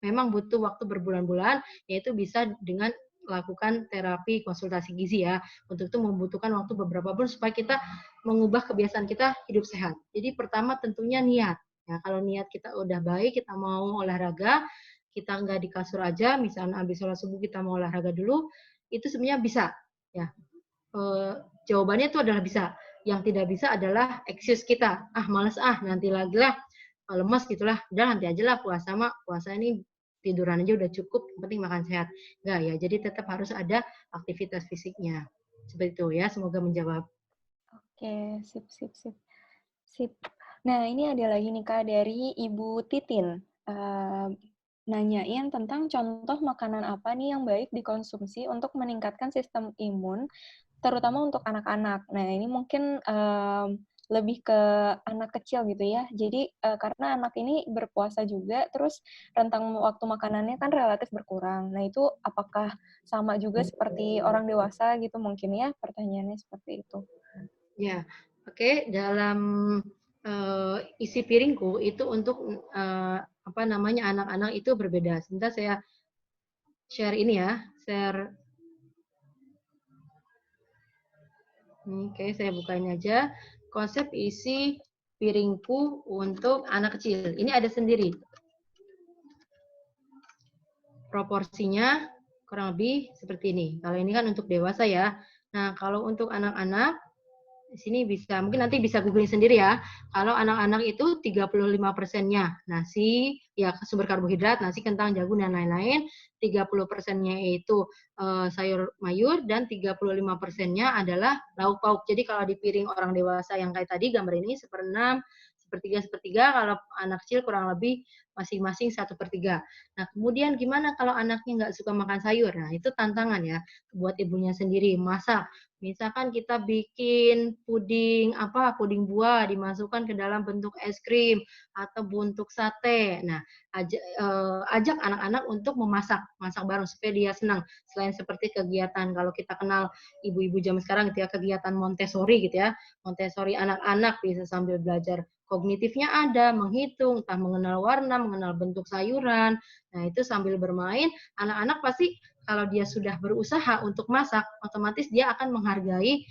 memang butuh waktu berbulan-bulan, yaitu bisa dengan lakukan terapi konsultasi gizi ya. Untuk itu membutuhkan waktu beberapa bulan supaya kita mengubah kebiasaan kita hidup sehat. Jadi pertama tentunya niat. Ya, kalau niat kita udah baik, kita mau olahraga, kita nggak di kasur aja, misalnya habis sholat subuh kita mau olahraga dulu, itu sebenarnya bisa. Ya, jawabannya itu adalah bisa. Yang tidak bisa adalah excuse kita. Males nanti lagi lah, lemes gitulah, udah nanti aja lah puasa ini tiduran aja udah cukup, yang penting makan sehat. Enggak ya, jadi tetap harus ada aktivitas fisiknya. Seperti itu ya, semoga menjawab. Oke, sip, sip, sip. Sip. Nah, ini ada lagi nih Kak dari Ibu Titin. Nanyain tentang contoh makanan apa nih yang baik dikonsumsi untuk meningkatkan sistem imun, terutama untuk anak-anak. Nah, ini mungkin lebih ke anak kecil gitu ya. Jadi, karena anak ini berpuasa juga, terus rentang waktu makanannya kan relatif berkurang. Nah, itu apakah sama juga seperti orang dewasa gitu mungkin ya? Pertanyaannya seperti itu. Ya, oke. Dalam isi piringku itu untuk anak-anak itu berbeda. Sebentar saya share ini ya, share. Oke, saya bukain aja. Konsep isi piringku untuk anak kecil. Ini ada sendiri. Proporsinya kurang lebih seperti ini. Kalau ini kan untuk dewasa ya. Nah, kalau untuk anak-anak, di sini bisa, mungkin nanti bisa googling sendiri ya. Kalau anak-anak itu 35%-nya nasi, ya sumber karbohidrat, nasi, kentang, jagung, dan lain-lain. 30%-nya itu sayur mayur, dan 35%-nya adalah lauk pauk. Jadi kalau di piring orang dewasa yang kayak tadi, gambar ini 1/6, sepertiga, kalau anak kecil kurang lebih masing-masing 1/3. Nah, kemudian gimana kalau anaknya nggak suka makan sayur? Nah, itu tantangan ya, buat ibunya sendiri. Masak. Misalkan kita bikin puding buah dimasukkan ke dalam bentuk es krim atau bentuk sate. Nah, ajak anak-anak untuk masak bareng supaya dia senang. Selain seperti kegiatan kalau kita kenal ibu-ibu zaman sekarang gitu ya, kegiatan Montessori gitu ya. Montessori anak-anak bisa sambil belajar kognitifnya ada, menghitung, entah mengenal warna, mengenal bentuk sayuran. Nah, itu sambil bermain, anak-anak pasti kalau dia sudah berusaha untuk masak, otomatis dia akan menghargai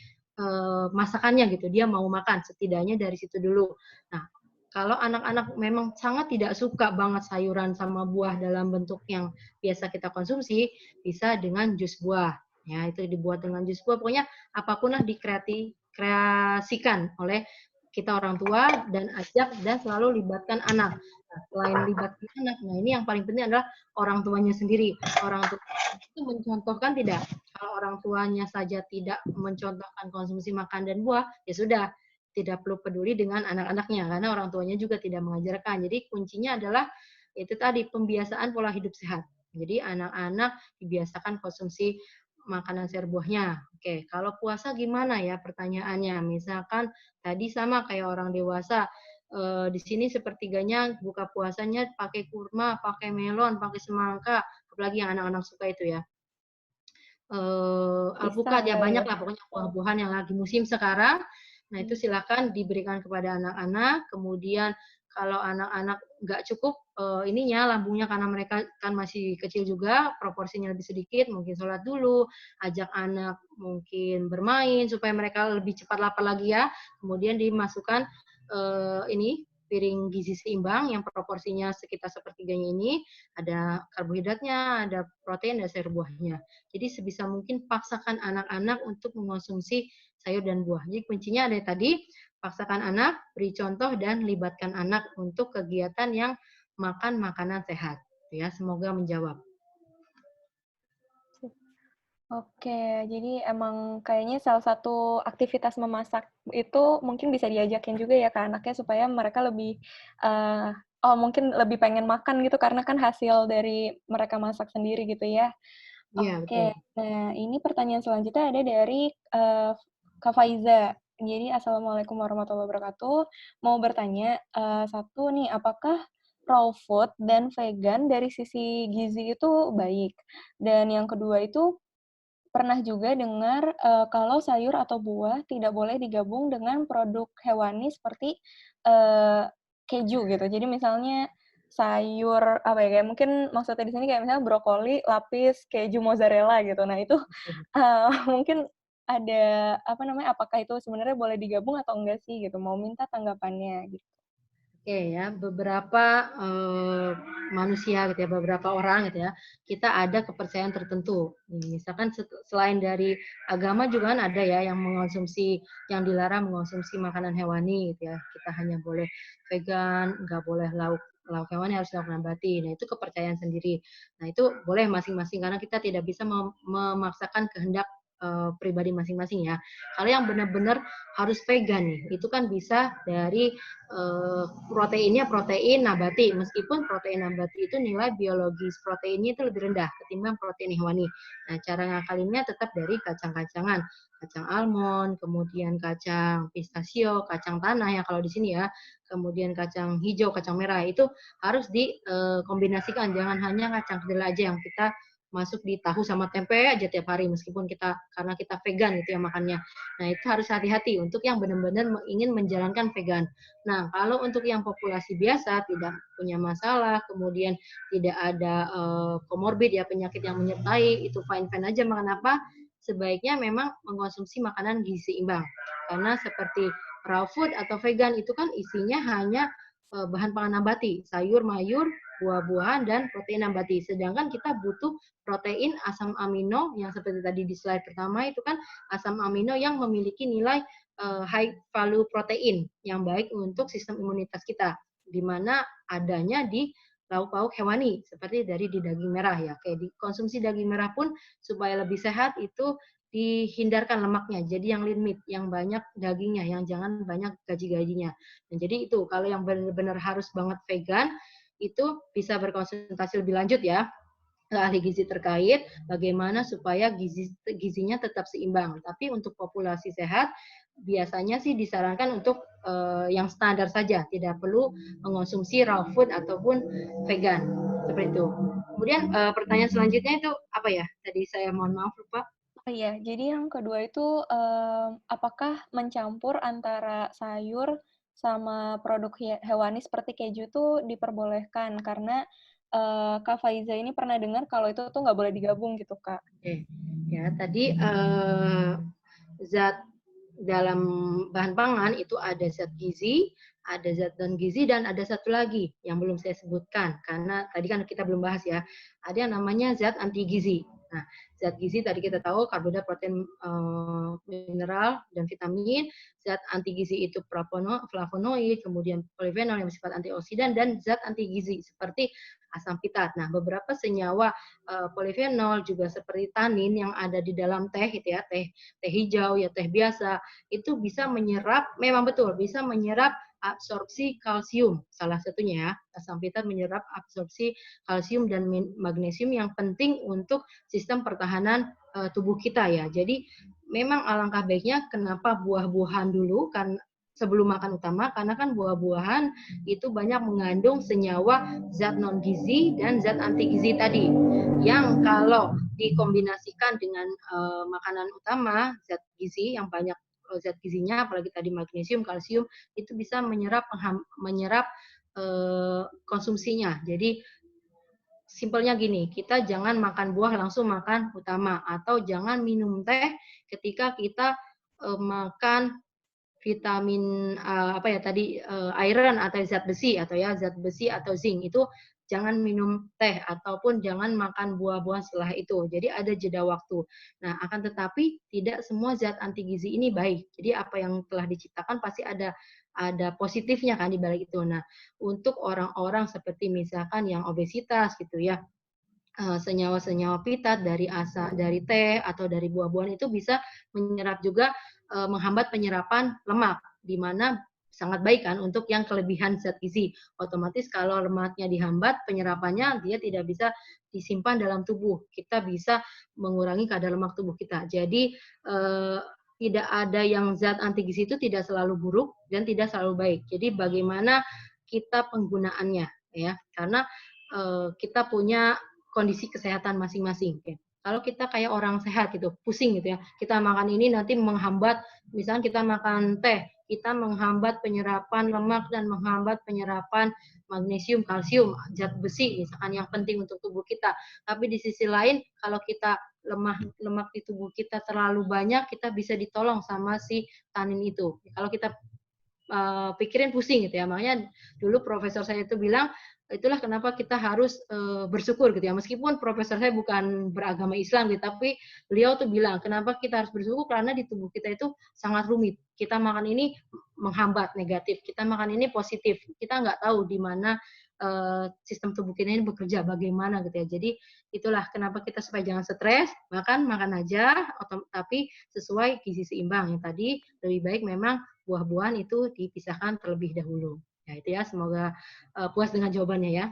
masakannya gitu. Dia mau makan, setidaknya dari situ dulu. Nah, kalau anak-anak memang sangat tidak suka banget sayuran sama buah dalam bentuk yang biasa kita konsumsi, bisa dengan jus buah. Ya, itu dibuat dengan jus buah. Pokoknya apapun lah dikreasikan oleh kita orang tua, dan ajak dan selalu libatkan anak. Nah, selain libatkan anak, nah ini yang paling penting adalah orang tuanya sendiri. Orang tua itu mencontohkan tidak. Kalau orang tuanya saja tidak mencontohkan konsumsi makan dan buah, ya sudah, tidak perlu peduli dengan anak-anaknya karena orang tuanya juga tidak mengajarkan. Jadi kuncinya adalah itu tadi, pembiasaan pola hidup sehat. Jadi anak-anak dibiasakan konsumsi makanan sayur buahnya. Oke, kalau puasa gimana ya pertanyaannya? Misalkan tadi sama kayak orang dewasa, di sini sepertiganya buka puasanya pakai kurma, pakai melon, pakai semangka, apalagi yang anak-anak suka itu ya. Alpukat ya Pisang kali banyak ya. lah pokoknya buah-buahan yang lagi musim sekarang. Nah itu Hmm. silakan diberikan kepada anak-anak. Kemudian kalau anak-anak nggak cukup ininya lambungnya karena mereka kan masih kecil juga, proporsinya lebih sedikit, mungkin sholat dulu, ajak anak mungkin bermain supaya mereka lebih cepat lapar lagi ya. Kemudian dimasukkan ini piring gizi seimbang yang proporsinya sekitar sepertiganya ini ada karbohidratnya, ada protein, dan sayur buahnya. Jadi sebisa mungkin paksakan anak-anak untuk mengonsumsi sayur dan buah. Jadi kuncinya ada tadi, paksakan anak, beri contoh, dan libatkan anak untuk kegiatan yang makan makanan sehat. Ya, semoga menjawab. Oke, jadi emang kayaknya salah satu aktivitas memasak itu mungkin bisa diajakin juga ya ke anaknya supaya mereka lebih, mungkin lebih pengen makan gitu karena kan hasil dari mereka masak sendiri gitu ya. Iya, betul. Oke, nah ini pertanyaan selanjutnya ada dari, Kak Faiza. Jadi assalamualaikum warahmatullahi wabarakatuh. Mau bertanya, satu nih, apakah raw food dan vegan dari sisi gizi itu baik? Dan yang kedua itu, pernah juga dengar, kalau sayur atau buah tidak boleh digabung dengan produk hewani seperti, eee, keju gitu. Jadi misalnya sayur, apa ya, kayak mungkin maksudnya di sini kayak misalnya brokoli lapis keju mozzarella gitu. Nah itu, mungkin ada, apa namanya, apakah itu sebenarnya boleh digabung atau enggak sih gitu? Mau minta tanggapannya gitu. Oke ya, beberapa manusia gitu ya, beberapa orang gitu ya, kita ada kepercayaan tertentu. Misalkan selain dari agama juga kan ada ya yang mengonsumsi, yang dilarang mengonsumsi makanan hewani gitu ya. Kita hanya boleh vegan, nggak boleh lauk lauk hewani, harus lauk nabati. Nah itu kepercayaan sendiri. Nah itu boleh masing-masing karena kita tidak bisa memaksakan kehendak pribadi masing-masing ya. Kalau yang benar-benar harus vegan nih, itu kan bisa dari proteinnya protein nabati, meskipun protein nabati itu nilai biologis proteinnya itu lebih rendah ketimbang protein hewani. Nah, cara ngakalinnya tetap dari kacang-kacangan, kacang almond, kemudian kacang pistachio, kacang tanah ya kalau di sini ya, kemudian kacang hijau, kacang merah itu harus dikombinasikan, jangan hanya kacang kedelai aja yang kita masuk di tahu sama tempe aja tiap hari meskipun kita karena kita vegan gitu ya makannya. Nah, itu harus hati-hati untuk yang benar-benar ingin menjalankan vegan. Nah, kalau untuk yang populasi biasa tidak punya masalah, kemudian tidak ada komorbid ya penyakit yang menyertai, itu fine-fine aja. Kenapa? Sebaiknya memang mengkonsumsi makanan gizi seimbang. Karena seperti raw food atau vegan itu kan isinya hanya bahan pangan nabati, sayur, mayur, buah-buahan, dan protein nabati. Sedangkan kita butuh protein asam amino yang seperti tadi di slide pertama itu kan asam amino yang memiliki nilai high value protein yang baik untuk sistem imunitas kita, di mana adanya di lauk-lauk hewani seperti dari di daging merah ya. Kayak dikonsumsi daging merah pun supaya lebih sehat itu dihindarkan lemaknya. Jadi yang lean meat, yang banyak dagingnya, yang jangan banyak gaji-gajinya. Nah, jadi itu kalau yang benar-benar harus banget vegan itu bisa berkonsultasi lebih lanjut ya ke ahli gizi terkait bagaimana supaya gizinya tetap seimbang. Tapi untuk populasi sehat biasanya sih disarankan untuk yang standar saja, tidak perlu mengonsumsi raw food ataupun vegan seperti itu. Kemudian pertanyaan selanjutnya itu apa ya? Tadi saya mohon maaf lupa. Oh iya, jadi yang kedua itu, apakah mencampur antara sayur sama produk hewani seperti keju itu diperbolehkan? Karena, Kak Faiza ini pernah dengar kalau itu tuh nggak boleh digabung gitu, Kak. Oke, ya tadi zat dalam bahan pangan itu ada zat gizi, ada zat non gizi, dan ada satu lagi yang belum saya sebutkan karena tadi kan kita belum bahas ya. Ada yang namanya zat anti gizi. Nah, zat gizi tadi kita tahu karbohidrat, protein, mineral, dan vitamin. Zat anti gizi itu flavonoid, kemudian polifenol yang bersifat antioksidan, dan zat anti gizi seperti asam pitat. Nah, beberapa senyawa polifenol juga seperti tanin yang ada di dalam teh itu ya, teh hijau ya, teh biasa itu bisa menyerap, memang betul bisa menyerap absorpsi kalsium, salah satunya ya. Asam pita menyerap absorpsi kalsium dan magnesium yang penting untuk sistem pertahanan tubuh kita ya. Jadi memang alangkah baiknya kenapa buah-buahan dulu kan sebelum makan utama, karena kan buah-buahan itu banyak mengandung senyawa zat non gizi dan zat anti gizi tadi, yang kalau dikombinasikan dengan makanan utama zat gizi yang banyak zat gizinya, apalagi tadi magnesium, kalsium, itu bisa menyerap konsumsinya. Jadi simpelnya gini, kita jangan makan buah langsung makan utama, atau jangan minum teh ketika kita makan vitamin apa ya tadi iron atau zat besi atau zinc, itu jangan minum teh ataupun jangan makan buah-buahan setelah itu. Jadi ada jeda waktu. Nah, akan tetapi tidak semua zat anti gizi ini baik. Jadi apa yang telah diciptakan pasti ada positifnya kan di balik itu. Nah, untuk orang-orang seperti misalkan yang obesitas gitu ya, senyawa-senyawa pitat dari teh atau dari buah-buahan itu bisa menyerap juga menghambat penyerapan lemak, di mana sangat baik kan untuk yang kelebihan zat gizi. Otomatis kalau lemaknya dihambat penyerapannya, dia tidak bisa disimpan dalam tubuh. Kita bisa mengurangi kadar lemak tubuh kita. Jadi tidak ada yang zat anti gizi itu tidak selalu buruk dan tidak selalu baik. Jadi bagaimana kita penggunaannya ya, karena kita punya kondisi kesehatan masing-masing. Kalau kita kayak orang sehat gitu, pusing gitu ya, kita makan ini nanti menghambat, misalnya kita makan teh, kita menghambat penyerapan lemak dan menghambat penyerapan magnesium, kalsium, zat besi misalkan yang penting untuk tubuh kita. Tapi di sisi lain, kalau kita lemak di tubuh kita terlalu banyak, kita bisa ditolong sama si tanin itu. Kalau kita pikirin pusing gitu ya. Makanya dulu profesor saya itu bilang, itulah kenapa kita harus bersyukur gitu ya. Meskipun profesor saya bukan beragama Islam gitu, tapi beliau tuh bilang, kenapa kita harus bersyukur, karena di tubuh kita itu sangat rumit. Kita makan ini menghambat negatif, kita makan ini positif. Kita nggak tahu di mana sistem tubuh kita ini bekerja bagaimana gitu ya. Jadi itulah kenapa kita supaya jangan stres, makan aja, tapi sesuai gizi seimbang. Yang tadi lebih baik memang buah-buahan itu dipisahkan terlebih dahulu. Ya itu ya, semoga puas dengan jawabannya ya.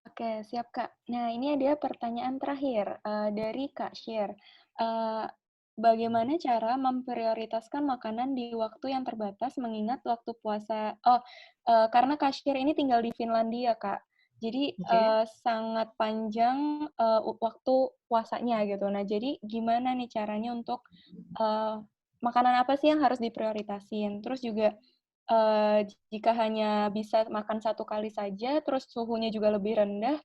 Oke, siap Kak. Nah, ini ada pertanyaan terakhir dari Kak Syir. Bagaimana cara memprioritaskan makanan di waktu yang terbatas mengingat waktu puasa? Karena Kak Syir ini tinggal di Finlandia, Kak. Jadi sangat panjang waktu puasanya gitu. Nah, jadi gimana nih caranya untuk makanan apa sih yang harus diprioritasin? Terus juga jika hanya bisa makan 1 kali saja, terus suhunya juga lebih rendah,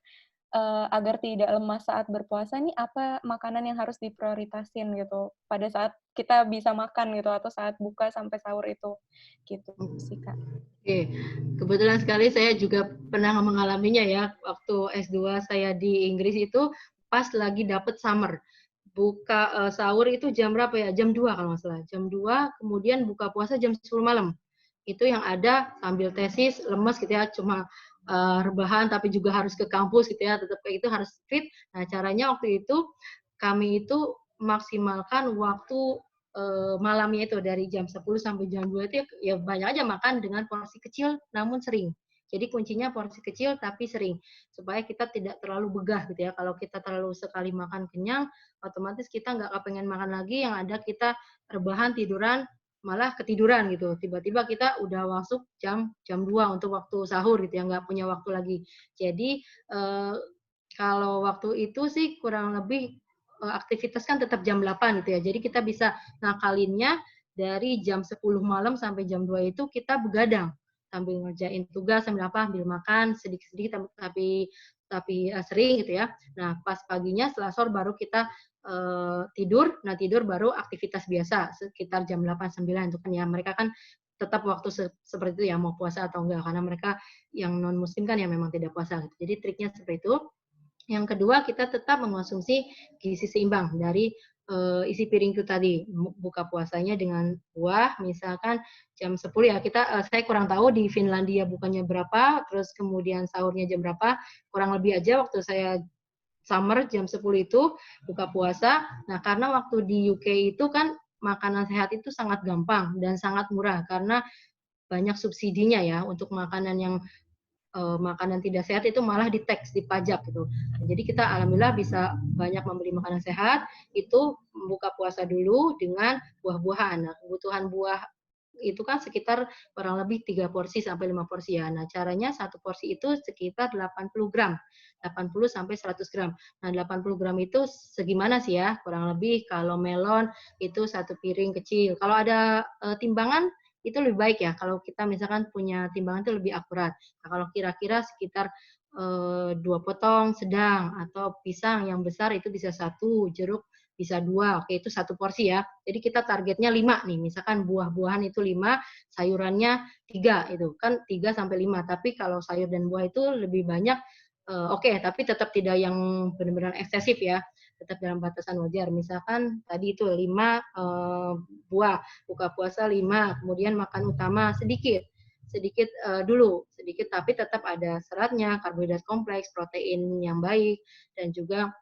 agar tidak lemas saat berpuasa nih, apa makanan yang harus diprioritasin gitu, pada saat kita bisa makan gitu, atau saat buka sampai sahur itu, gitu sih, Kak. Oke, kebetulan sekali saya juga pernah mengalaminya ya, waktu S2 saya di Inggris itu pas lagi dapet summer. Buka sahur itu jam berapa ya? Jam 2 kalau nggak salah. Jam 2, kemudian buka puasa jam 10 malam. Itu yang ada sambil tesis, lemes gitu ya, cuma rebahan tapi juga harus ke kampus gitu ya, tetap kayak itu harus fit. Nah, caranya waktu itu kami itu maksimalkan waktu malamnya itu dari jam 10 sampai jam 2 itu ya banyak aja makan dengan porsi kecil namun sering. Jadi kuncinya porsi kecil tapi sering, supaya kita tidak terlalu begah gitu ya. Kalau kita terlalu sekali makan kenyang, otomatis kita nggak kepengen makan lagi, yang ada kita rebahan, tiduran, malah ketiduran gitu. Tiba-tiba kita udah masuk jam 2 untuk waktu sahur gitu ya, nggak punya waktu lagi. Jadi kalau waktu itu sih kurang lebih aktivitas kan tetap jam 8 gitu ya. Jadi kita bisa ngakalinnya dari jam 10 malam sampai jam 2 itu kita begadang sambil ngerjain tugas, sambil ambil makan sedikit-sedikit tapi sering gitu ya. Nah, pas paginya setelah sahur baru kita tidur. Nah, tidur baru aktivitas biasa sekitar jam 8 9 itu kan ya. Mereka kan tetap waktu seperti itu ya, mau puasa atau enggak, karena mereka yang non muslim kan ya memang tidak puasa gitu. Jadi triknya seperti itu. Yang kedua, kita tetap mengonsumsi gizi seimbang dari isi piring itu tadi. Buka puasanya dengan buah, misalkan jam 10 ya. Saya kurang tahu di Finlandia bukannya berapa, terus kemudian sahurnya jam berapa. Kurang lebih aja waktu saya summer jam 10 itu buka puasa. Nah, karena waktu di UK itu kan makanan sehat itu sangat gampang dan sangat murah karena banyak subsidinya ya untuk makanan yang makanan tidak sehat itu malah di-tax, dipajak gitu. Jadi kita alhamdulillah bisa banyak membeli makanan sehat, itu buka puasa dulu dengan buah-buahan. Nah, kebutuhan buah itu kan sekitar kurang lebih 3 porsi sampai 5 porsi ya. Nah, caranya satu porsi itu sekitar 80 gram, 80 sampai 100 gram. Nah, 80 gram itu segimana sih ya? Kurang lebih kalau melon itu satu piring kecil. Kalau ada timbangan itu lebih baik ya. Kalau kita misalkan punya timbangan itu lebih akurat. Nah, kalau kira-kira sekitar 2 potong sedang atau pisang yang besar itu bisa 1, jeruk bisa 2, oke itu 1 porsi ya. Jadi kita targetnya 5 nih, misalkan buah-buahan itu 5, sayurannya 3 itu kan 3 sampai 5. Tapi kalau sayur dan buah itu lebih banyak, oke, tapi tetap tidak yang benar-benar eksesif ya, tetap dalam batasan wajar. Misalkan tadi itu 5 buah, buka puasa 5, kemudian makan utama sedikit dulu, sedikit tapi tetap ada seratnya, karbohidrat kompleks, protein yang baik, dan juga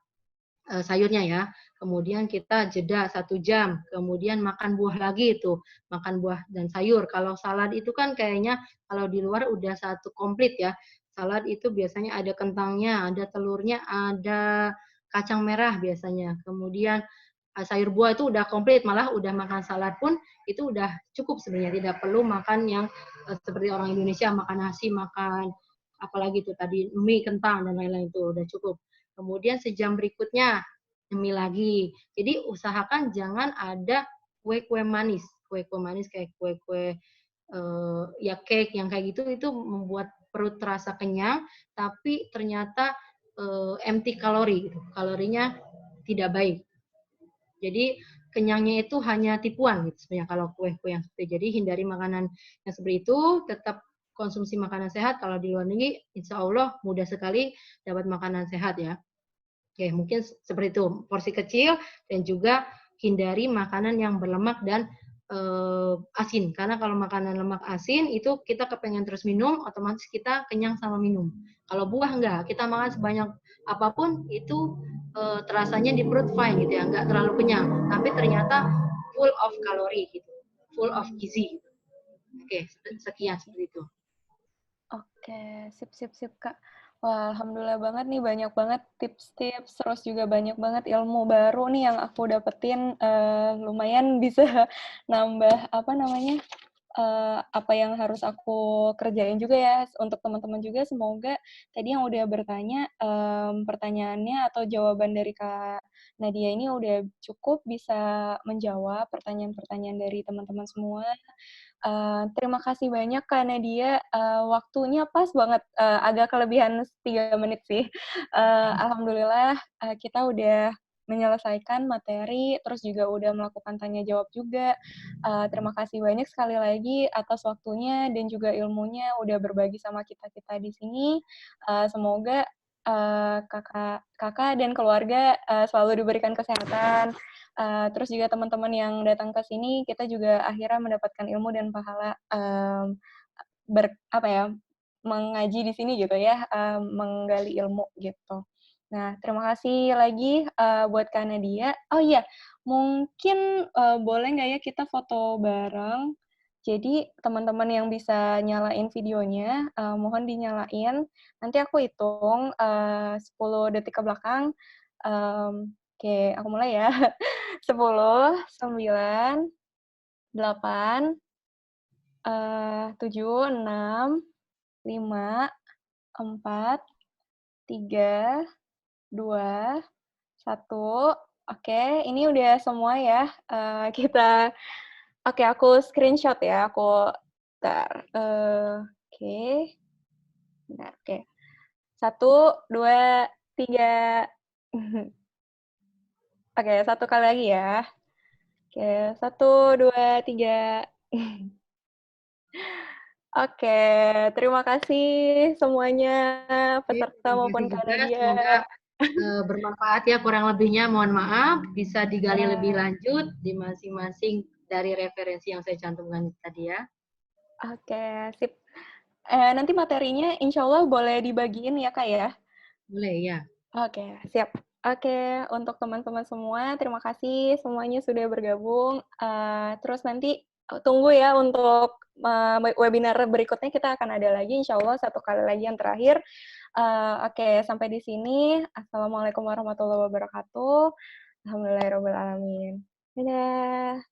sayurnya ya. Kemudian kita jeda 1 jam, kemudian makan buah lagi itu, makan buah dan sayur. Kalau salad itu kan kayaknya kalau di luar udah satu komplit ya. Salad itu biasanya ada kentangnya, ada telurnya, ada kacang merah biasanya. Kemudian sayur buah itu udah komplit, malah udah makan salad pun itu udah cukup sebenarnya, tidak perlu makan yang seperti orang Indonesia makan nasi, makan apalagi itu tadi mie, kentang dan lain-lain itu udah cukup. Kemudian sejam berikutnya nyemil lagi. Jadi usahakan jangan ada kue-kue manis, kue-kue manis kayak kue-kue ya cake yang kayak gitu itu membuat perut terasa kenyang, tapi ternyata empty kalori, gitu. Kalorinya tidak baik. Jadi kenyangnya itu hanya tipuan gitu sebenarnya kalau kue-kue yang seperti itu. Jadi hindari makanan yang seperti itu, tetap konsumsi makanan sehat. Kalau di luar negeri, insya Allah mudah sekali dapat makanan sehat ya. Oke, mungkin seperti itu, porsi kecil dan juga hindari makanan yang berlemak dan asin. Karena kalau makanan lemak asin itu kita kepengen terus minum, otomatis kita kenyang sama minum. Kalau buah enggak, kita makan sebanyak apapun itu terasanya di perut fine gitu ya, enggak terlalu kenyang. Tapi ternyata full of kalori gitu, full of gizi. Oke, sekian seperti itu. Oke, sip, sip, sip, Kak. Wah, alhamdulillah banget nih, banyak banget tips-tips, terus juga banyak banget ilmu baru nih yang aku dapetin, lumayan bisa nambah, apa namanya, apa yang harus aku kerjain juga ya, untuk teman-teman juga semoga tadi yang udah bertanya, pertanyaannya atau jawaban dari Kak Nadia ini udah cukup bisa menjawab pertanyaan-pertanyaan dari teman-teman semua. Terima kasih banyak Kak Nadia, waktunya pas banget, agak kelebihan 3 menit sih. Alhamdulillah, kita udah menyelesaikan materi, terus juga udah melakukan tanya jawab juga. Terima kasih banyak sekali lagi atas waktunya dan juga ilmunya udah berbagi sama kita-kita di sini. Semoga kakak dan keluarga selalu diberikan kesehatan. Terus juga teman-teman yang datang ke sini, kita juga akhirnya mendapatkan ilmu dan pahala mengaji di sini gitu ya, menggali ilmu gitu. Nah, terima kasih lagi buat Kak Nadia. Oh iya, mungkin boleh nggak ya kita foto bareng? Jadi teman-teman yang bisa nyalain videonya, mohon dinyalain. Nanti aku hitung 10 detik ke belakang. Oke, aku mulai ya. 10, 9, 8, 7, 6, 5, 4, 3, 2, 1. Oke, ini udah semua ya. Oke, aku screenshot ya. Bentar. Oke. Bentar, oke. 1, 2, 3. Oke, 1 kali lagi ya. Oke, 1, 2, 3. Oke, terima kasih semuanya, peserta Terima maupun kasih Kak juga, Nadia. semoga bermanfaat ya, kurang lebihnya mohon maaf, bisa digali lebih lanjut di masing-masing dari referensi yang saya cantumkan tadi ya. Oke, sip. Nanti materinya insya Allah boleh dibagiin ya, Kak, ya? Boleh ya. Oke, siap. Oke, untuk teman-teman semua, terima kasih semuanya sudah bergabung. Terus nanti tunggu ya untuk webinar berikutnya kita akan ada lagi, insya Allah satu kali lagi yang terakhir. Oke, sampai di sini. Assalamualaikum warahmatullahi wabarakatuh. Alhamdulillahirrahmanirrahim. Dadah.